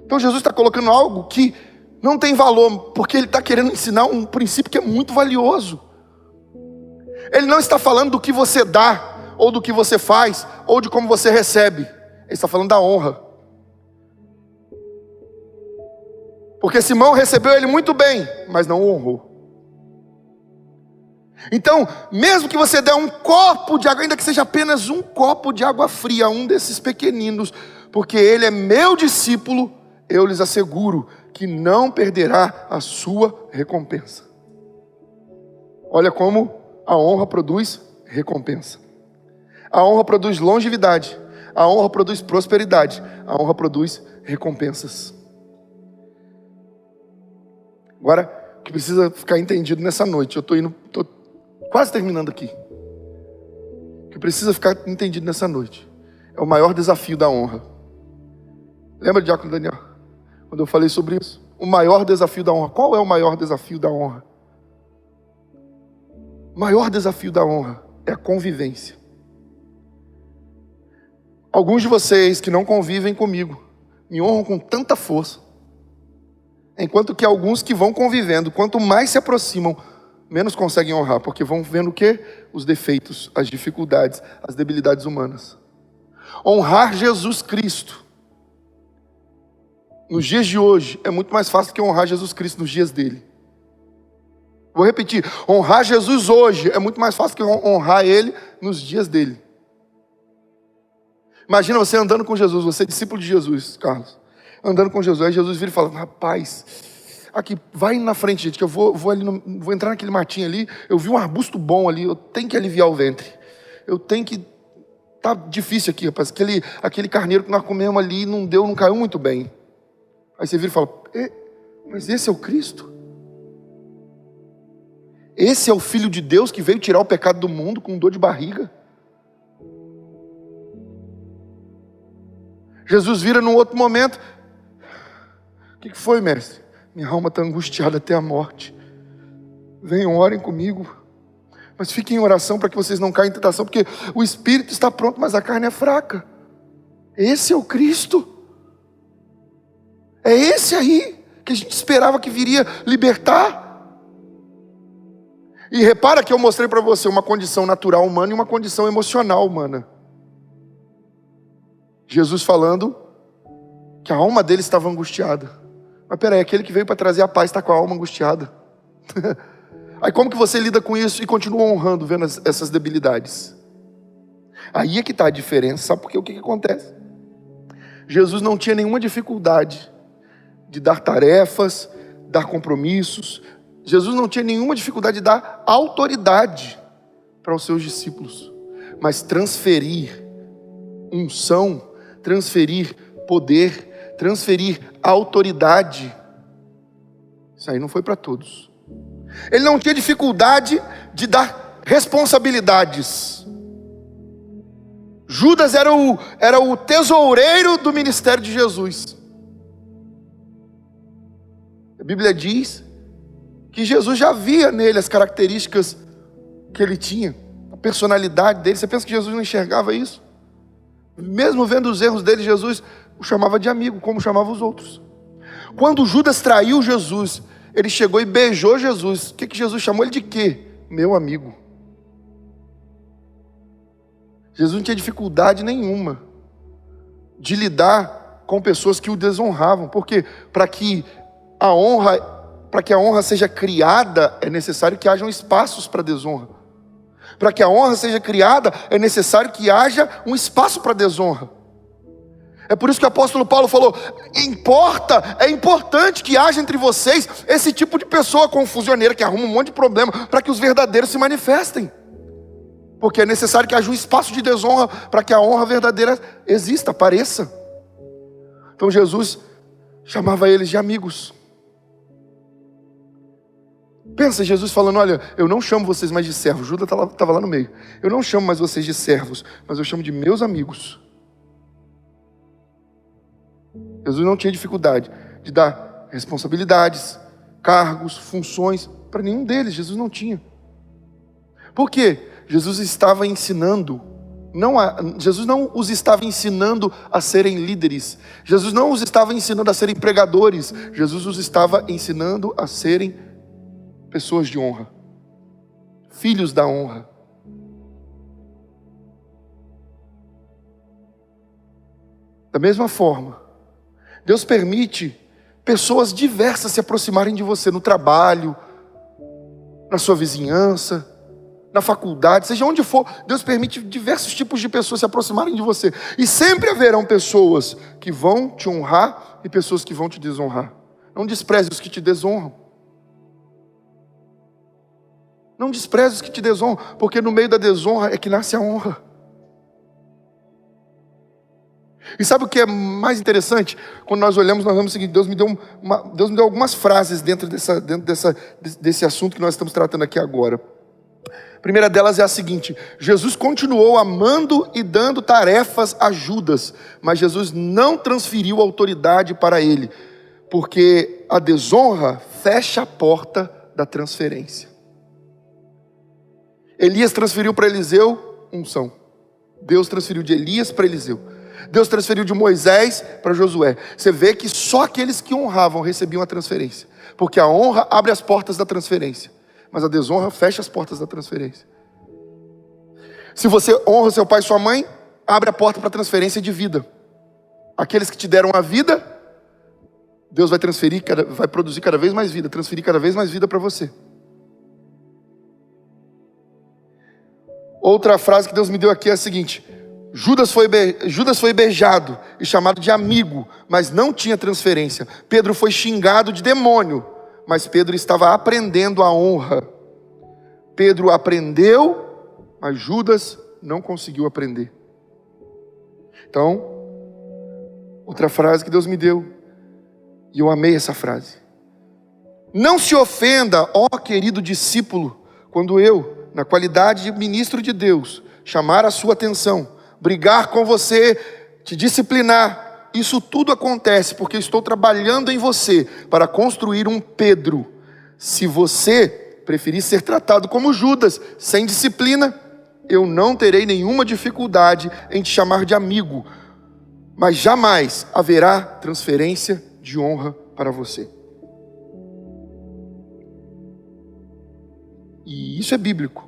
Então Jesus está colocando algo que não tem valor, porque Ele está querendo ensinar um princípio que é muito valioso. Ele não está falando do que você dá, ou do que você faz, ou de como você recebe. Ele está falando da honra. Porque Simão recebeu ele muito bem, mas não o honrou. Então, mesmo que você der um copo de água, ainda que seja apenas um copo de água fria a um desses pequeninos, porque ele é meu discípulo, eu lhes asseguro que não perderá a sua recompensa. Olha como a honra produz recompensa. A honra produz longevidade. A honra produz prosperidade. A honra produz recompensas. Agora, o que precisa ficar entendido nessa noite, eu estou quase terminando aqui. O que precisa ficar entendido nessa noite é o maior desafio da honra. Lembra, Diácono Daniel, quando eu falei sobre isso? O maior desafio da honra. Qual é o maior desafio da honra? O maior desafio da honra é a convivência. Alguns de vocês que não convivem comigo me honram com tanta força, enquanto que alguns que vão convivendo, quanto mais se aproximam, menos conseguem honrar, porque vão vendo o quê? Os defeitos, as dificuldades, as debilidades humanas. Honrar Jesus Cristo nos dias de hoje é muito mais fácil que honrar Jesus Cristo nos dias dele. Vou repetir, honrar Jesus hoje é muito mais fácil que honrar Ele nos dias dele. Imagina você andando com Jesus, você é discípulo de Jesus, Carlos. Andando com Jesus, aí Jesus vira e fala, rapaz, aqui, vai na frente, gente, que eu vou ali, vou entrar naquele matinho ali, eu vi um arbusto bom ali, eu tenho que aliviar o ventre. Eu tenho que, tá difícil aqui, rapaz, aquele carneiro que nós comemos ali, não caiu muito bem. Aí você vira e fala, mas esse é o Cristo? Esse é o Filho de Deus que veio tirar o pecado do mundo com dor de barriga? Jesus vira num outro momento. O que foi, mestre? Minha alma está angustiada até a morte. Venham, orem comigo. Mas fiquem em oração para que vocês não caiam em tentação, porque o espírito está pronto, mas a carne é fraca. Esse é o Cristo. É esse aí que a gente esperava que viria libertar. E repara que eu mostrei para você uma condição natural humana e uma condição emocional humana. Jesus falando que a alma dele estava angustiada. Mas peraí, aquele que veio para trazer a paz está com a alma angustiada. Aí como que você lida com isso e continua honrando, vendo essas debilidades? Aí é que está a diferença, sabe por quê? O que acontece? Jesus não tinha nenhuma dificuldade de dar tarefas, dar compromissos. Jesus não tinha nenhuma dificuldade de dar autoridade para os seus discípulos. Mas transferir unção, transferir poder, transferir autoridade, isso aí não foi para todos. Ele não tinha dificuldade de dar responsabilidades. Judas era o tesoureiro do ministério de Jesus. A Bíblia diz que Jesus já via nele as características que ele tinha, a personalidade dele. Você pensa que Jesus não enxergava isso? Mesmo vendo os erros dele, Jesus o chamava de amigo, como chamava os outros. Quando Judas traiu Jesus, ele chegou e beijou Jesus. O que Jesus chamou ele de quê? Meu amigo. Jesus não tinha dificuldade nenhuma de lidar com pessoas que o desonravam. Porque para que a honra seja criada, é necessário que hajam espaços para desonra. Para que a honra seja criada, é necessário que haja um espaço para desonra. É por isso que o apóstolo Paulo falou, é importante que haja entre vocês esse tipo de pessoa confusioneira que arruma um monte de problema, para que os verdadeiros se manifestem. Porque é necessário que haja um espaço de desonra, para que a honra verdadeira exista, apareça. Então Jesus chamava eles de amigos. Pensa, Jesus falando, olha, eu não chamo vocês mais de servos. Judas estava lá no meio. Eu não chamo mais vocês de servos, mas eu chamo de meus amigos. Jesus não tinha dificuldade de dar responsabilidades, cargos, funções, para nenhum deles. Jesus não tinha. Por quê? Jesus estava ensinando, Jesus não os estava ensinando a serem líderes. Jesus não os estava ensinando a serem pregadores. Jesus os estava ensinando a serem pessoas de honra, filhos da honra. Da mesma forma, Deus permite pessoas diversas se aproximarem de você no trabalho, na sua vizinhança, na faculdade, seja onde for. Deus permite diversos tipos de pessoas se aproximarem de você. E sempre haverão pessoas que vão te honrar e pessoas que vão te desonrar. Não despreze os que te desonram. Não despreze os que te desonram, porque no meio da desonra é que nasce a honra. E sabe o que é mais interessante? Quando nós olhamos, nós vemos o seguinte: Deus me deu algumas frases dentro desse assunto que nós estamos tratando aqui agora. A primeira delas é a seguinte: Jesus continuou amando e dando tarefas a Judas, mas Jesus não transferiu autoridade para ele, porque a desonra fecha a porta da transferência. Elias transferiu para Eliseu unção. Deus transferiu de Elias para Eliseu. Deus transferiu de Moisés para Josué. Você vê que só aqueles que honravam recebiam a transferência, porque a honra abre as portas da transferência, mas a desonra fecha as portas da transferência. Se você honra seu pai e sua mãe, abre a porta para a transferência de vida. Aqueles que te deram a vida, Deus vai transferir, vai produzir cada vez mais vida, transferir cada vez mais vida para você. Outra frase que Deus me deu aqui é a seguinte: Judas foi beijado e chamado de amigo, mas não tinha transferência. Pedro foi xingado de demônio, mas Pedro estava aprendendo a honra. Pedro aprendeu, mas Judas não conseguiu aprender. Então, outra frase que Deus me deu, e eu amei essa frase: não se ofenda, ó querido discípulo, quando eu, na qualidade de ministro de Deus, chamar a sua atenção, brigar com você, te disciplinar. Isso tudo acontece porque eu estou trabalhando em você para construir um Pedro. Se você preferir ser tratado como Judas, sem disciplina, eu não terei nenhuma dificuldade em te chamar de amigo, mas jamais haverá transferência de honra para você. E isso é bíblico.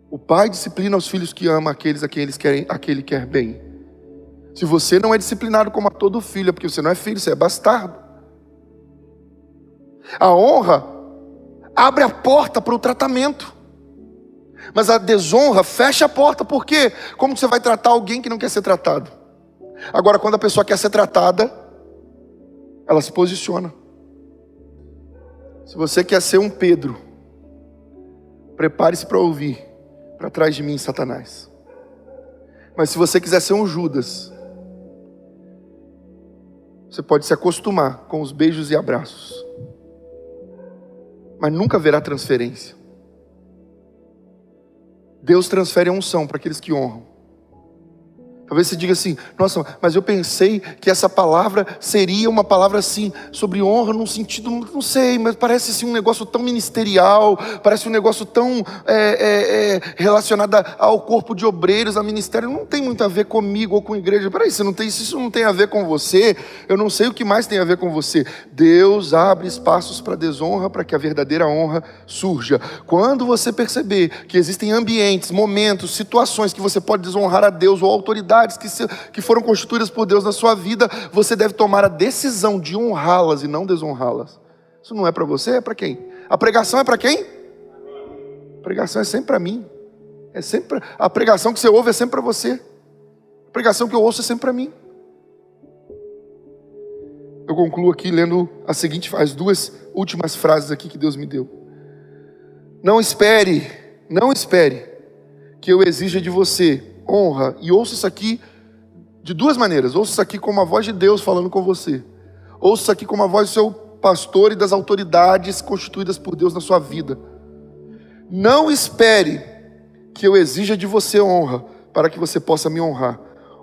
O pai disciplina os filhos que ama aqueles a quem ele quer bem. Se você não é disciplinado como a todo filho, é porque você não é filho, você é bastardo. A honra abre a porta para o tratamento, mas a desonra fecha a porta. Por quê? Como você vai tratar alguém que não quer ser tratado? Agora, quando a pessoa quer ser tratada, ela se posiciona. Se você quer ser um Pedro, prepare-se para ouvir: para trás de mim, Satanás. Mas se você quiser ser um Judas, você pode se acostumar com os beijos e abraços, mas nunca haverá transferência. Deus transfere a unção para aqueles que honram. Talvez você diga assim: nossa, mas eu pensei que essa palavra seria uma palavra assim, sobre honra, num sentido, não sei, mas parece assim um negócio tão ministerial, parece um negócio tão relacionado ao corpo de obreiros, a ministério. Não tem muito a ver comigo ou com a igreja. Peraí, isso não tem a ver com você, eu não sei o que mais tem a ver com você. Deus abre espaços para desonra, para que a verdadeira honra surja. Quando você perceber que existem ambientes, momentos, situações que você pode desonrar a Deus ou a autoridade que foram constituídas por Deus na sua vida, você deve tomar a decisão de honrá-las e não desonrá-las. Isso não é para você, é para quem? A pregação é para quem? A pregação é sempre para mim. A pregação que você ouve é sempre para você. A pregação que eu ouço é sempre para mim. Eu concluo aqui lendo as duas últimas frases aqui que Deus me deu. Não espere que eu exija de você honra, e ouça isso aqui de duas maneiras. Ouça isso aqui como a voz de Deus falando com você. Ouça isso aqui como a voz do seu pastor e das autoridades constituídas por Deus na sua vida. Não espere que eu exija de você honra para que você possa me honrar.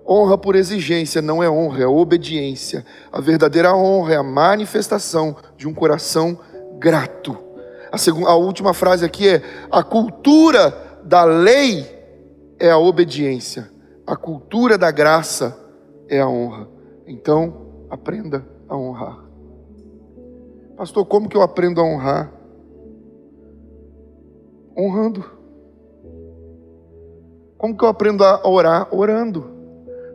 Honra por exigência não é honra, é obediência. A verdadeira honra é a manifestação de um coração grato. A última frase aqui é: a cultura da lei é a obediência, a cultura da graça é a honra. Então, aprenda a honrar. Pastor, como que eu aprendo a honrar? Honrando. Como que eu aprendo a orar? Orando.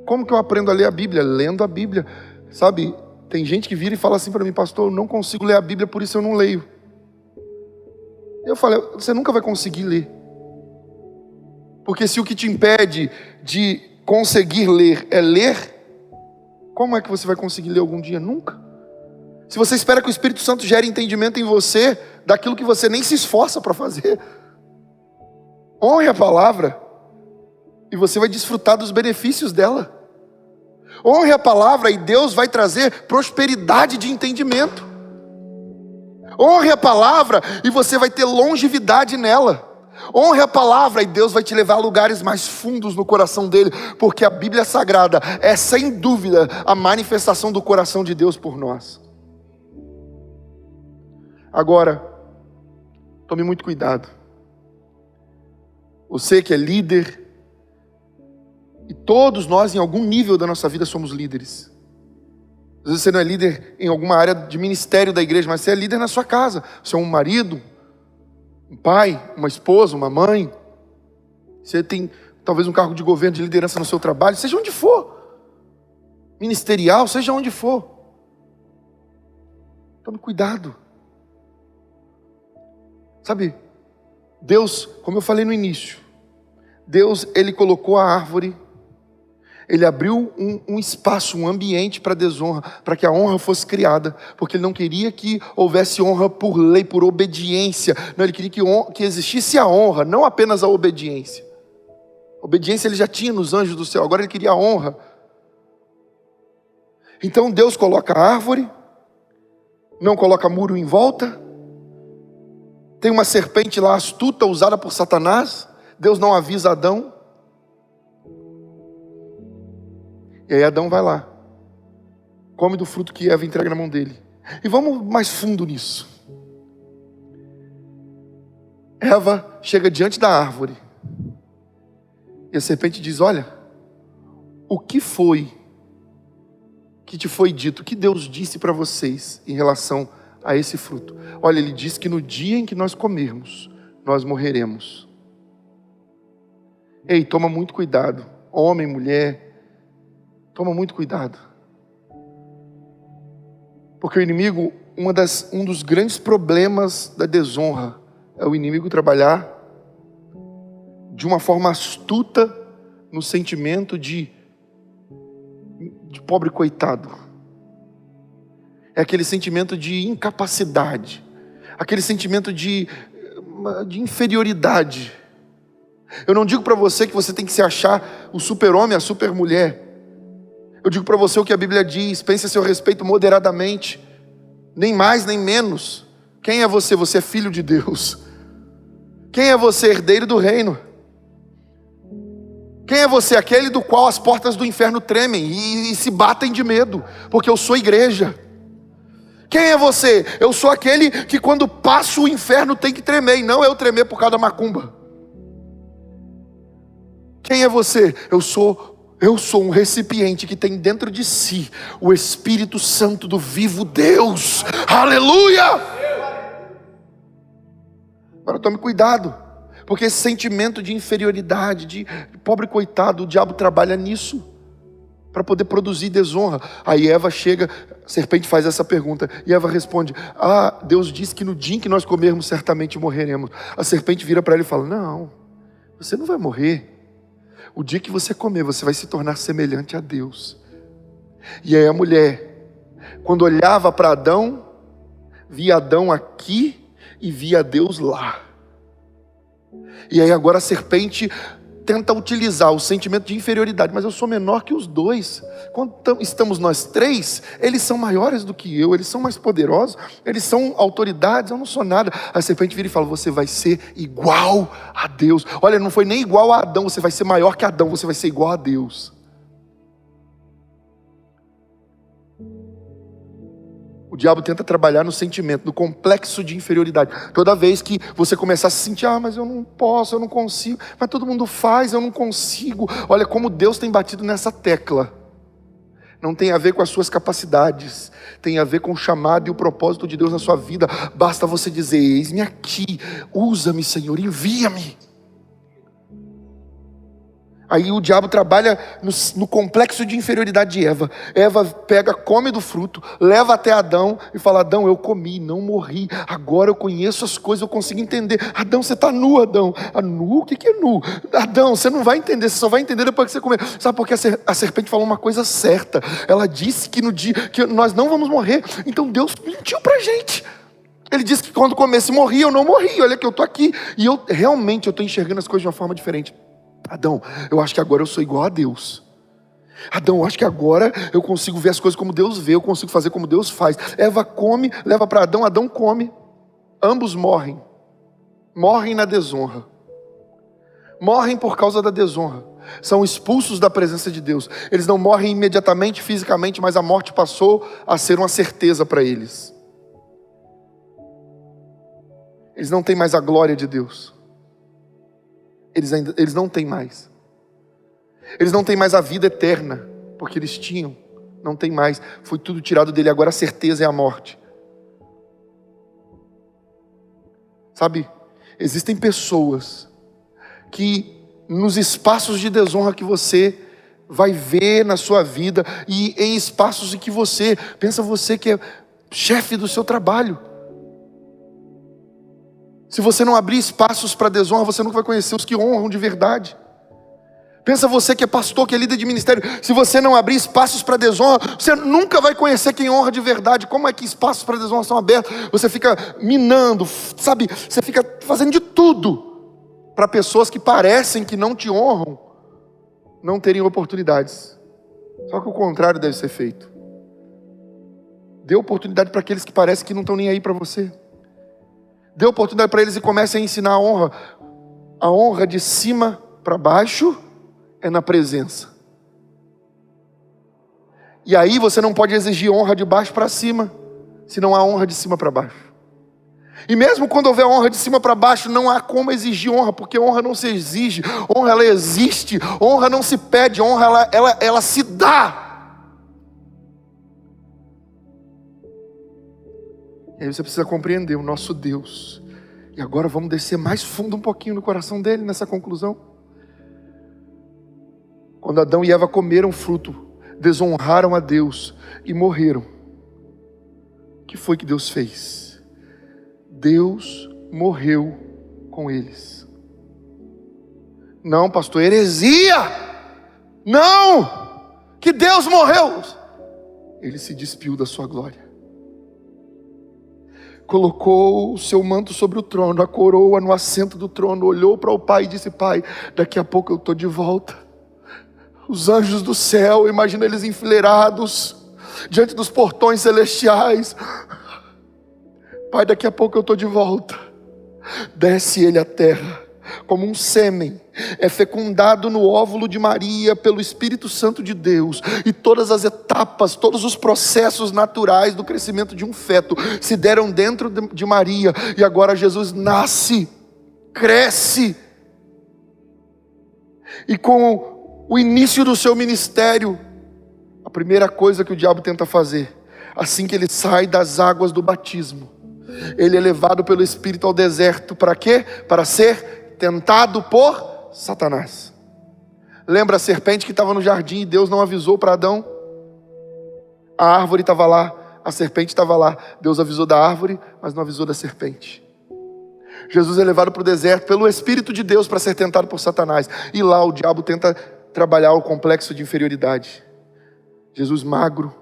Como que eu aprendo a ler a Bíblia? Lendo a Bíblia. Sabe, tem gente que vira e fala assim para mim: pastor, eu não consigo ler a Bíblia, por isso eu não leio. Eu falei: você nunca vai conseguir ler. Porque se o que te impede de conseguir ler é ler, como é que você vai conseguir ler algum dia? Nunca. Se você espera que o Espírito Santo gere entendimento em você daquilo que você nem se esforça para fazer, honre a palavra e você vai desfrutar dos benefícios dela. Honre a palavra e Deus vai trazer prosperidade de entendimento. Honre a palavra e você vai ter longevidade nela. Honre a palavra e Deus vai te levar a lugares mais fundos no coração dele, porque a Bíblia Sagrada é sem dúvida a manifestação do coração de Deus por nós. Agora, tome muito cuidado. Você que é líder, e todos nós em algum nível da nossa vida somos líderes. Às vezes você não é líder em alguma área de ministério da igreja, mas você é líder na sua casa. Você é um marido, um pai, uma esposa, uma mãe. Você tem talvez um cargo de governo, de liderança no seu trabalho, seja onde for. Ministerial, seja onde for. Tome cuidado. Sabe, Deus, como eu falei no início, Deus, Ele colocou a árvore, Ele abriu um espaço, um ambiente para a desonra, para que a honra fosse criada, porque Ele não queria que houvesse honra por lei, por obediência. Não, Ele queria que existisse a honra, não apenas a obediência. Obediência Ele já tinha nos anjos do céu, agora Ele queria a honra. Então Deus coloca a árvore, não coloca muro em volta, tem uma serpente lá astuta, usada por Satanás, Deus não avisa Adão. E aí Adão vai lá, come do fruto que Eva entrega na mão dele. E vamos mais fundo nisso. Eva chega diante da árvore, e a serpente diz: olha, o que foi que te foi dito, o que Deus disse para vocês em relação a esse fruto? Olha, Ele disse que no dia em que nós comermos, nós morreremos. Ei, toma muito cuidado, homem, mulher, toma muito cuidado. Porque o inimigo, um dos grandes problemas da desonra, é o inimigo trabalhar de uma forma astuta no sentimento de pobre coitado. É aquele sentimento de incapacidade, aquele sentimento de inferioridade. Eu não digo para você que você tem que se achar o super-homem, a super-mulher. Eu digo para você o que a Bíblia diz: pense a seu respeito moderadamente, nem mais nem menos. Quem é você? Você é filho de Deus. Quem é você? Herdeiro do reino. Quem é você? Aquele do qual as portas do inferno tremem e se batem de medo, porque eu sou igreja. Quem é você? Eu sou aquele que quando passo o inferno tem que tremer, e não eu tremer por causa da macumba. Quem é você? Eu sou um recipiente que tem dentro de si o Espírito Santo do vivo Deus. Aleluia! Agora tome cuidado, porque esse sentimento de inferioridade, de pobre coitado, o diabo trabalha nisso, para poder produzir desonra. Aí Eva chega, a serpente faz essa pergunta, e Eva responde: Deus disse que no dia em que nós comermos, certamente morreremos. A serpente vira para ela e fala: não, você não vai morrer. O dia que você comer, você vai se tornar semelhante a Deus. E aí a mulher, quando olhava para Adão, via Adão aqui e via Deus lá. E aí agora a serpente tenta utilizar o sentimento de inferioridade: mas eu sou menor que os dois. Quando estamos nós três, eles são maiores do que eu, eles são mais poderosos, eles são autoridades, eu não sou nada. A serpente vira e fala: você vai ser igual a Deus. Olha, não foi nem igual a Adão, você vai ser maior que Adão, você vai ser igual a Deus. O diabo tenta trabalhar no sentimento, no complexo de inferioridade. Toda vez que você começar a se sentir: mas eu não posso, eu não consigo, mas todo mundo faz, eu não consigo. Olha como Deus tem batido nessa tecla. Não tem a ver com as suas capacidades, tem a ver com o chamado e o propósito de Deus na sua vida. Basta você dizer: eis-me aqui, usa-me, Senhor, envia-me. Aí o diabo trabalha no complexo de inferioridade de Eva. Eva pega, come do fruto, leva até Adão e fala: Adão, eu comi, não morri. Agora eu conheço as coisas, eu consigo entender. Adão, você está nu, Adão. Nu? O que é nu? Adão, você não vai entender, você só vai entender depois que você comer. Sabe por que a serpente falou uma coisa certa? Ela disse que no dia que nós não vamos morrer. Então Deus mentiu para a gente. Ele disse que quando comesse morria, eu não morri. Olha que eu estou aqui. E eu realmente estou enxergando as coisas de uma forma diferente. Adão, eu acho que agora eu sou igual a Deus. Adão, eu acho que agora eu consigo ver as coisas como Deus vê, eu consigo fazer como Deus faz. Eva come, leva para Adão, Adão come. Ambos morrem. Morrem na desonra. Morrem por causa da desonra. São expulsos da presença de Deus. Eles não morrem imediatamente, fisicamente, mas a morte passou a ser uma certeza para eles. Eles não têm mais a glória de Deus. Eles não têm mais. Eles não têm mais a vida eterna, porque eles tinham, não tem mais. Foi tudo tirado dele, agora a certeza é a morte. Sabe, existem pessoas que nos espaços de desonra que você vai ver na sua vida, e em espaços em que você que é chefe do seu trabalho, Se você não abrir espaços para desonra, você nunca vai conhecer os que honram de verdade. Pensa você que é pastor, que é líder de ministério. Se você não abrir espaços para desonra, você nunca vai conhecer quem honra de verdade. Como é que espaços para desonra são abertos? Você fica minando, sabe? Você fica fazendo de tudo para pessoas que parecem que não te honram não terem oportunidades. Só que o contrário deve ser feito. Dê oportunidade para aqueles que parecem que não estão nem aí para você. Dê oportunidade para eles e comece a ensinar a honra. A honra de cima para baixo é na presença. E aí você não pode exigir honra de baixo para cima, se não há honra de cima para baixo. E mesmo quando houver honra de cima para baixo, não há como exigir honra, porque honra não se exige, honra ela existe, honra não se pede, honra ela se dá. E aí você precisa compreender o nosso Deus. E agora vamos descer mais fundo um pouquinho no coração dele nessa conclusão. Quando Adão e Eva comeram fruto, desonraram a Deus e morreram. O que foi que Deus fez? Deus morreu com eles. Não, pastor, heresia! Não! Que Deus morreu! Ele se despiu da sua glória. Colocou o seu manto sobre o trono, a coroa no assento do trono, olhou para o Pai e disse: Pai, daqui a pouco eu estou de volta. Os anjos do céu, imagina eles enfileirados diante dos portões celestiais. Pai, daqui a pouco eu estou de volta. Desce ele à terra, como um sêmen, é fecundado no óvulo de Maria pelo Espírito Santo de Deus, e todas as etapas, todos os processos naturais do crescimento de um feto se deram dentro de Maria, e agora Jesus nasce, cresce, e com o início do seu ministério, a primeira coisa que o diabo tenta fazer, assim que ele sai das águas do batismo, ele é levado pelo Espírito ao deserto, para quê? Para ser tentado por Satanás. Lembra a serpente que estava no jardim e Deus não avisou para Adão? A árvore estava lá, a serpente estava lá. Deus avisou da árvore, mas não avisou da serpente. Jesus é levado para o deserto pelo Espírito de Deus para ser tentado por Satanás. E lá o diabo tenta trabalhar o complexo de inferioridade. Jesus magro,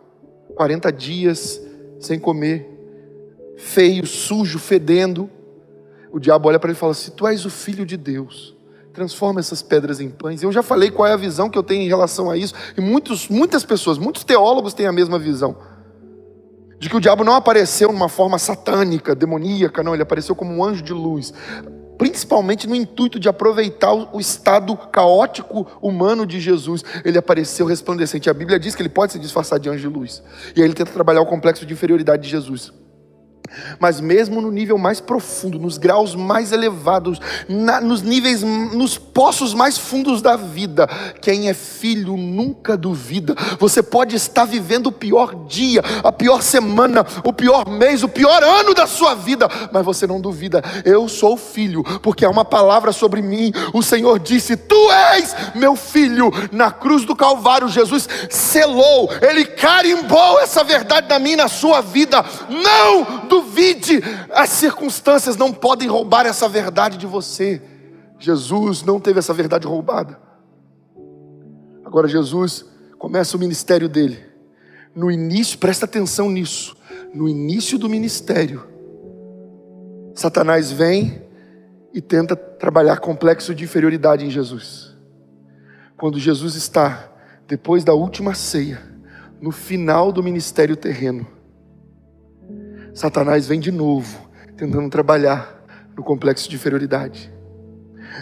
40 dias sem comer, feio, sujo, fedendo. O diabo olha para ele e fala: se tu és o Filho de Deus, transforma essas pedras em pães. Eu já falei qual é a visão que eu tenho em relação a isso, e muitas pessoas, muitos teólogos têm a mesma visão, de que o diabo não apareceu numa forma satânica, demoníaca, não, ele apareceu como um anjo de luz, principalmente no intuito de aproveitar o estado caótico humano de Jesus. Ele apareceu resplandecente. A Bíblia diz que ele pode se disfarçar de anjo de luz, e aí ele tenta trabalhar o complexo de inferioridade de Jesus. Mas mesmo no nível mais profundo, nos graus mais elevados, nos níveis, nos poços mais fundos da vida, quem é filho nunca duvida. Você pode estar vivendo o pior dia, a pior semana, o pior mês, o pior ano da sua vida, mas você não duvida. Eu sou filho, porque há uma palavra sobre mim. O Senhor disse: tu és meu filho. Na cruz do Calvário, Jesus selou, Ele carimbou essa verdade na minha e na sua vida. Não duvide, as circunstâncias não podem roubar essa verdade de você. Jesus não teve essa verdade roubada. Agora Jesus começa o ministério dele. No início, presta atenção nisso, no início do ministério, Satanás vem e tenta trabalhar complexo de inferioridade em Jesus. Quando Jesus está, depois da última ceia, no final do ministério terreno, Satanás vem de novo, tentando trabalhar no complexo de inferioridade.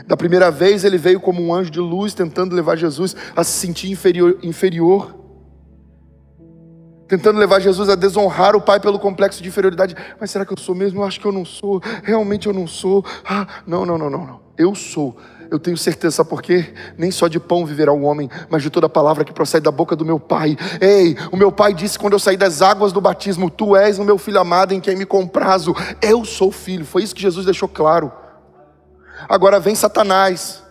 Da primeira vez ele veio como um anjo de luz, tentando levar Jesus a se sentir inferior, tentando levar Jesus a desonrar o Pai pelo complexo de inferioridade. Mas será que eu sou mesmo? Eu acho que eu não sou, realmente eu não sou. Não, eu sou. Eu tenho certeza, sabe por quê? Nem só de pão viverá o homem, mas de toda palavra que procede da boca do meu Pai. Ei, o meu Pai disse quando eu saí das águas do batismo: tu és o meu filho amado em quem me comprazo. Eu sou filho, foi isso que Jesus deixou claro. Agora vem Satanás,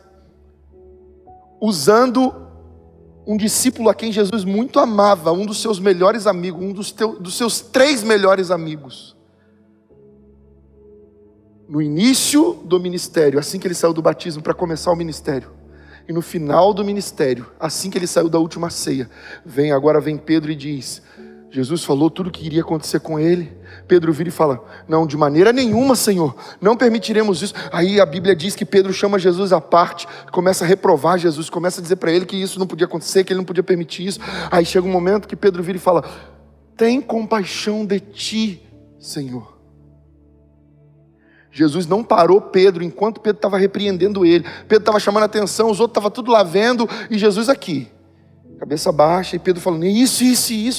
usando um discípulo a quem Jesus muito amava, um dos seus melhores amigos, dos seus 3 melhores amigos. no início do ministério, assim que ele saiu do batismo para começar o ministério, e no final do ministério, assim que ele saiu da última ceia, agora vem Pedro e diz: Jesus falou tudo o que iria acontecer com ele. Pedro vira e fala: não, de maneira nenhuma, Senhor, não permitiremos isso. Aí a Bíblia diz que Pedro chama Jesus à parte, começa a reprovar Jesus, começa a dizer para ele que isso não podia acontecer, que ele não podia permitir isso. Aí chega um momento que Pedro vira e fala: tem compaixão de ti, Senhor. Jesus não parou Pedro enquanto Pedro estava repreendendo ele. Pedro estava chamando a atenção, os outros estavam tudo lá vendo, e Jesus aqui, cabeça baixa, e Pedro falando: isso,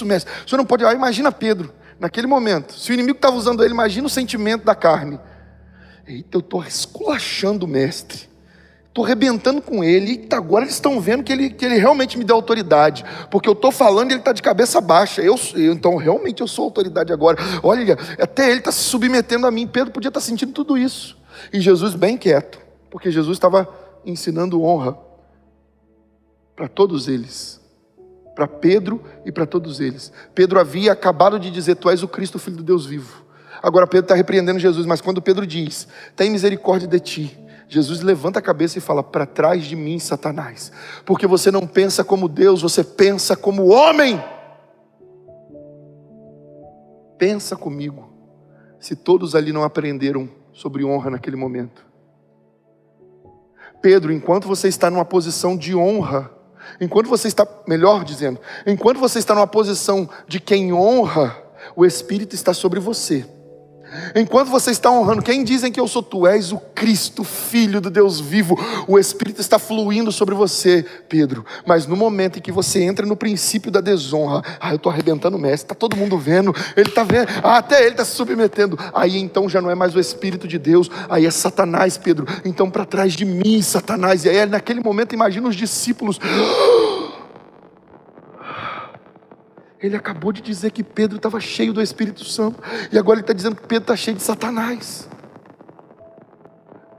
mestre. O senhor não pode. Imagina Pedro, naquele momento, se o inimigo estava usando ele, imagina o sentimento da carne. Eita, eu estou esculachando o mestre, estou arrebentando com ele. Eita, agora eles estão vendo que ele realmente me deu autoridade, porque eu estou falando e ele está de cabeça baixa. Então realmente eu sou autoridade agora. Olha, até ele está se submetendo a mim. Pedro podia estar sentindo tudo isso, e Jesus bem quieto, porque Jesus estava ensinando honra para todos eles, para Pedro e para todos eles. Pedro havia acabado de dizer: tu és o Cristo, o Filho do Deus vivo. Agora Pedro está repreendendo Jesus, mas quando Pedro diz: tem misericórdia de ti, Jesus levanta a cabeça e fala: para trás de mim, Satanás, porque você não pensa como Deus, você pensa como homem. Pensa comigo, se todos ali não aprenderam sobre honra naquele momento. Pedro, enquanto você está numa posição de honra, enquanto você está numa posição de quem honra, o Espírito está sobre você. Enquanto você está honrando quem dizem que eu sou, tu és o Cristo, Filho do Deus vivo, o Espírito está fluindo sobre você, Pedro. Mas no momento em que você entra no princípio da desonra: eu estou arrebentando o mestre, está todo mundo vendo, ele está vendo, até ele está se submetendo. Aí então já não é mais o Espírito de Deus, aí é Satanás, Pedro. Então para trás de mim, Satanás. E aí naquele momento imagina os discípulos. Ele acabou de dizer que Pedro estava cheio do Espírito Santo, e agora ele está dizendo que Pedro está cheio de Satanás.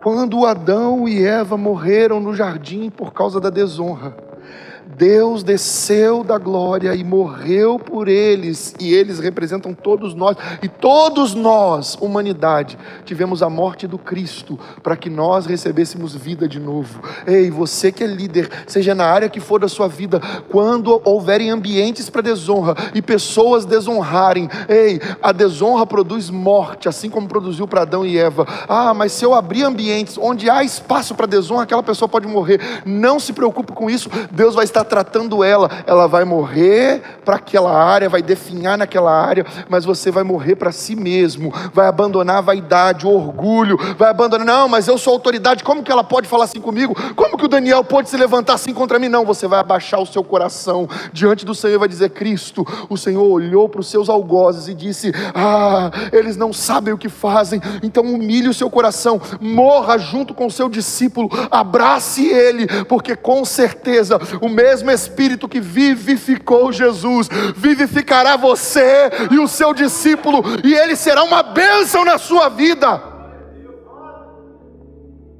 Quando Adão e Eva morreram no jardim por causa da desonra, Deus desceu da glória e morreu por eles, e eles representam todos nós, e todos nós, humanidade, tivemos a morte do Cristo, para que nós recebêssemos vida de novo. Ei, você que é líder, seja na área que for da sua vida, quando houverem ambientes para desonra, e pessoas desonrarem, ei, a desonra produz morte, assim como produziu para Adão e Eva. Mas se eu abrir ambientes onde há espaço para desonra, aquela pessoa pode morrer. Não se preocupe com isso, Deus vai estar tratando ela vai morrer para aquela área, vai definhar naquela área, mas você vai morrer para si mesmo, vai abandonar a vaidade, o orgulho, vai abandonar: não, mas eu sou autoridade, como que ela pode falar assim comigo? Como que o Daniel pode se levantar assim contra mim? Não, você vai abaixar o seu coração diante do Senhor e vai dizer: Cristo, o Senhor olhou para os seus algozes e disse: eles não sabem o que fazem. Então humilhe o seu coração, morra junto com o seu discípulo, abrace ele, porque com certeza o mesmo Espírito que vivificou Jesus vivificará você e o seu discípulo, e ele será uma bênção na sua vida.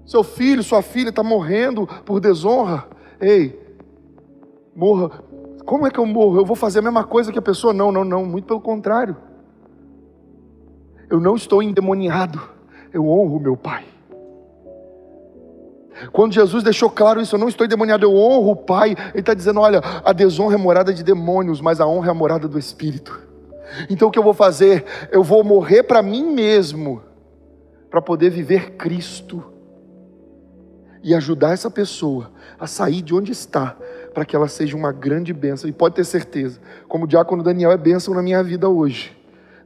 Seu filho, sua filha está morrendo por desonra. Ei, morra. Como é que eu morro? Eu vou fazer a mesma coisa que a pessoa? Não, muito pelo contrário. Eu não estou endemoniado, eu honro meu Pai. Quando Jesus deixou claro isso: eu não estou endemoniado, eu honro o Pai, ele está dizendo: olha, a desonra é morada de demônios, mas a honra é a morada do Espírito. Então o que eu vou fazer? Eu vou morrer para mim mesmo, para poder viver Cristo, e ajudar essa pessoa a sair de onde está, para que ela seja uma grande bênção. E pode ter certeza, como o diácono Daniel é bênção na minha vida hoje,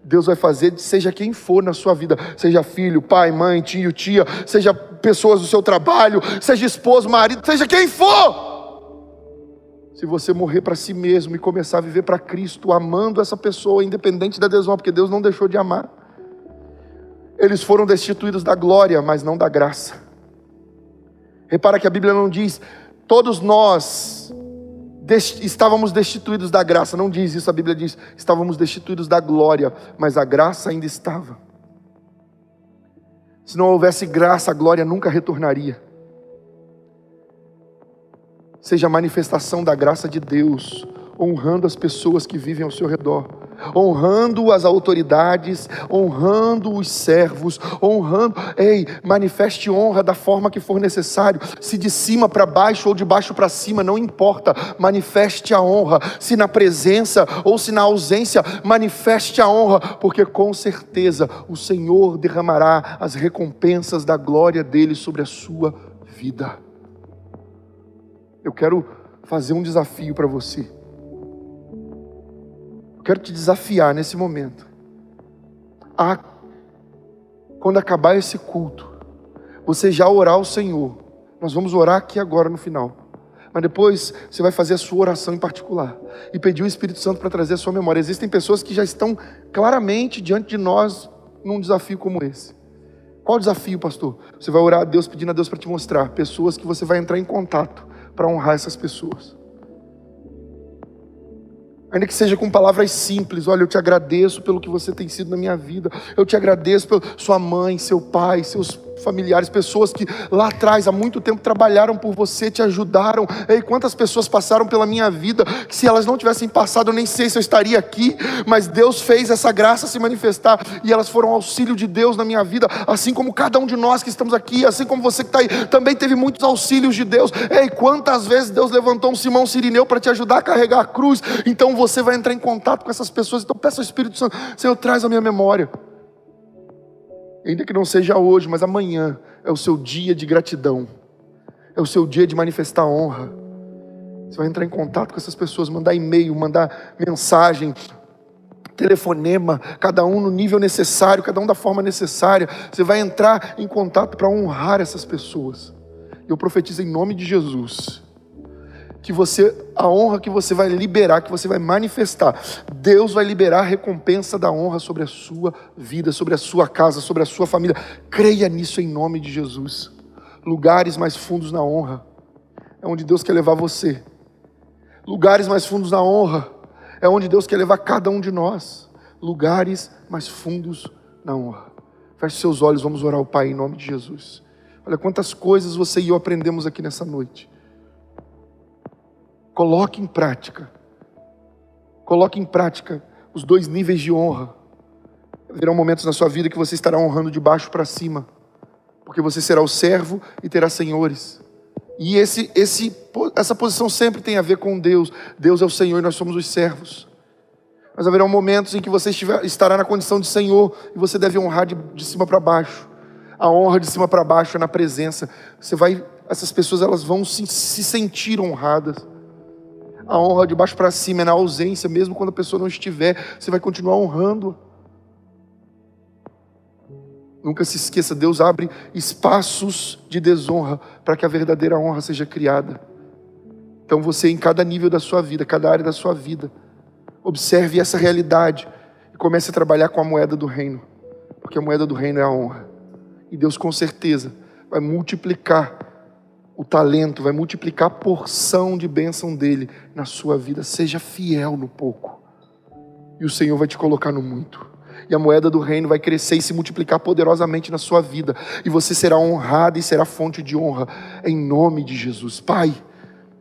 Deus vai fazer, seja quem for na sua vida, seja filho, pai, mãe, tio, tia, seja pessoas do seu trabalho, seja esposo, marido, seja quem for. Se você morrer para si mesmo e começar a viver para Cristo, amando essa pessoa, independente da desonra, porque Deus não deixou de amar. Eles foram destituídos da glória, mas não da graça. Repara que a Bíblia não diz: todos nós estávamos destituídos da graça. Não diz isso, a Bíblia diz: estávamos destituídos da glória, mas a graça ainda estava. Se não houvesse graça, a glória nunca retornaria. Seja a manifestação da graça de Deus, honrando as pessoas que vivem ao seu redor, honrando as autoridades, honrando os servos, manifeste honra da forma que for necessário, se de cima para baixo ou de baixo para cima, não importa, manifeste a honra, se na presença ou se na ausência, manifeste a honra, porque com certeza o Senhor derramará as recompensas da glória dele sobre a sua vida. Eu quero fazer um desafio para você. Quero te desafiar nesse momento quando acabar esse culto, você já orar ao Senhor. Nós vamos orar aqui agora no final, mas depois você vai fazer a sua oração em particular e pedir o Espírito Santo para trazer a sua memória. Existem pessoas que já estão claramente diante de nós num desafio como esse. Qual o desafio, pastor? Você vai orar a Deus, pedindo a Deus para te mostrar pessoas que você vai entrar em contato para honrar essas pessoas. Ainda que seja com palavras simples. Olha, eu te agradeço pelo que você tem sido na minha vida. Eu te agradeço pela sua mãe, seu pai, seus familiares, pessoas que lá atrás, há muito tempo, trabalharam por você, te ajudaram. Ei, quantas pessoas passaram pela minha vida, que se elas não tivessem passado, eu nem sei se eu estaria aqui, mas Deus fez essa graça se manifestar, e elas foram auxílio de Deus na minha vida, assim como cada um de nós que estamos aqui, assim como você que está aí, também teve muitos auxílios de Deus. Ei, quantas vezes Deus levantou um Simão Cirineu para te ajudar a carregar a cruz. Então você vai entrar em contato com essas pessoas. Então peça ao Espírito Santo: Senhor, traz a minha memória. Ainda que não seja hoje, mas amanhã é o seu dia de gratidão, é o seu dia de manifestar honra. Você vai entrar em contato com essas pessoas, mandar e-mail, mandar mensagem, telefonema, cada um no nível necessário, cada um da forma necessária. Você vai entrar em contato para honrar essas pessoas. Eu profetizo em nome de Jesus que a honra que você vai liberar, que você vai manifestar, Deus vai liberar a recompensa da honra sobre a sua vida, sobre a sua casa, sobre a sua família. Creia nisso em nome de Jesus. Lugares mais fundos na honra é onde Deus quer levar você. Lugares mais fundos na honra é onde Deus quer levar cada um de nós. Lugares mais fundos na honra. Feche seus olhos, vamos orar ao Pai em nome de Jesus. Olha quantas coisas você e eu aprendemos aqui nessa noite. Coloque em prática os dois níveis de honra. Haverão momentos na sua vida que você estará honrando de baixo para cima, porque você será o servo e terá senhores. E essa posição sempre tem a ver com Deus. Deus é o Senhor e nós somos os servos. Mas haverão momentos em que você estará na condição de Senhor e você deve honrar de cima para baixo. A honra de cima para baixo é na presença. Essas pessoas elas vão se sentir honradas. A honra de baixo para cima é na ausência, mesmo quando a pessoa não estiver, você vai continuar honrando. Nunca se esqueça, Deus abre espaços de desonra para que a verdadeira honra seja criada. Então você, em cada nível da sua vida, cada área da sua vida, observe essa realidade e comece a trabalhar com a moeda do reino, porque a moeda do reino é a honra. E Deus com certeza vai multiplicar o talento, vai multiplicar a porção de bênção dele na sua vida. Seja fiel no pouco e o Senhor vai te colocar no muito. E a moeda do reino vai crescer e se multiplicar poderosamente na sua vida. E você será honrado e será fonte de honra em nome de Jesus. Pai,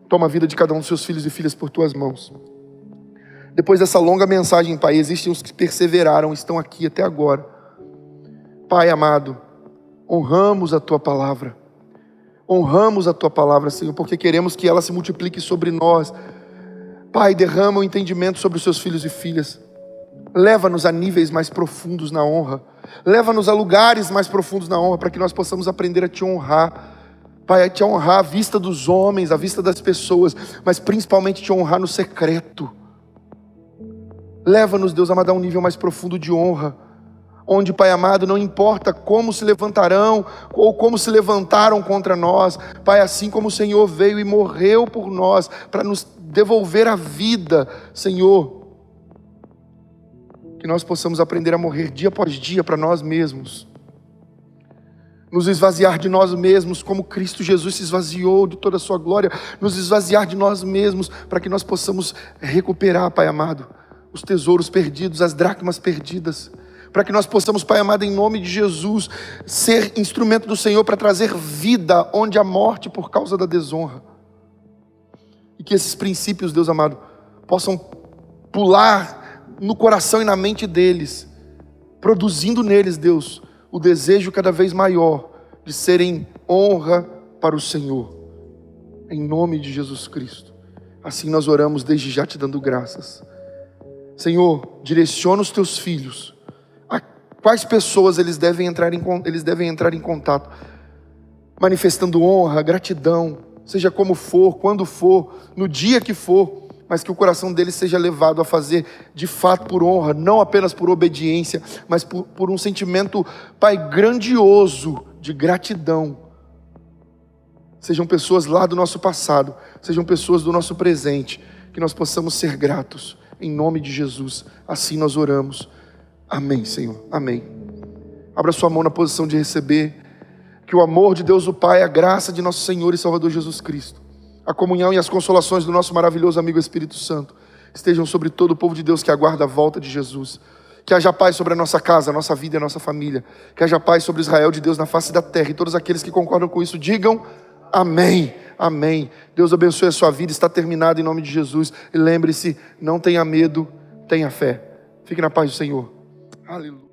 toma a vida de cada um dos seus filhos e filhas por tuas mãos. Depois dessa longa mensagem, Pai, existem os que perseveraram, estão aqui até agora. Pai amado, honramos a tua palavra. Honramos a tua palavra, Senhor, porque queremos que ela se multiplique sobre nós. Pai, derrama o entendimento sobre os seus filhos e filhas. Leva-nos a níveis mais profundos na honra. Leva-nos a lugares mais profundos na honra, para que nós possamos aprender a te honrar. Pai, a te honrar à vista dos homens, à vista das pessoas, mas principalmente te honrar no secreto. Leva-nos, Deus amado, a um nível mais profundo de honra, onde, Pai amado, não importa como se levantarão ou como se levantaram contra nós, Pai, assim como o Senhor veio e morreu por nós para nos devolver a vida, Senhor, que nós possamos aprender a morrer dia após dia para nós mesmos, nos esvaziar de nós mesmos como Cristo Jesus se esvaziou de toda a sua glória, nos esvaziar de nós mesmos para que nós possamos recuperar, Pai amado, os tesouros perdidos, as dracmas perdidas, para que nós possamos, Pai amado, em nome de Jesus, ser instrumento do Senhor para trazer vida onde há morte por causa da desonra. E que esses princípios, Deus amado, possam pular no coração e na mente deles, produzindo neles, Deus, o desejo cada vez maior de serem honra para o Senhor, em nome de Jesus Cristo. Assim nós oramos desde já te dando graças. Senhor, direciona os teus filhos, a quais pessoas eles devem entrar em contato, manifestando honra, gratidão, seja como for, quando for, no dia que for, mas que o coração deles seja levado a fazer de fato por honra, não apenas por obediência, mas por um sentimento, Pai, grandioso de gratidão. Sejam pessoas lá do nosso passado, sejam pessoas do nosso presente, que nós possamos ser gratos, em nome de Jesus. Assim nós oramos. Amém, Senhor, amém. Abra sua mão na posição de receber. Que o amor de Deus o Pai, a graça de nosso Senhor e Salvador Jesus Cristo, a comunhão e as consolações do nosso maravilhoso amigo Espírito Santo estejam sobre todo o povo de Deus que aguarda a volta de Jesus. Que haja paz sobre a nossa casa, a nossa vida e a nossa família. Que haja paz sobre Israel de Deus na face da terra. E todos aqueles que concordam com isso digam amém, amém. Deus abençoe a sua vida, está terminado em nome de Jesus. E lembre-se, não tenha medo, tenha fé. Fique na paz do Senhor. Aleluia.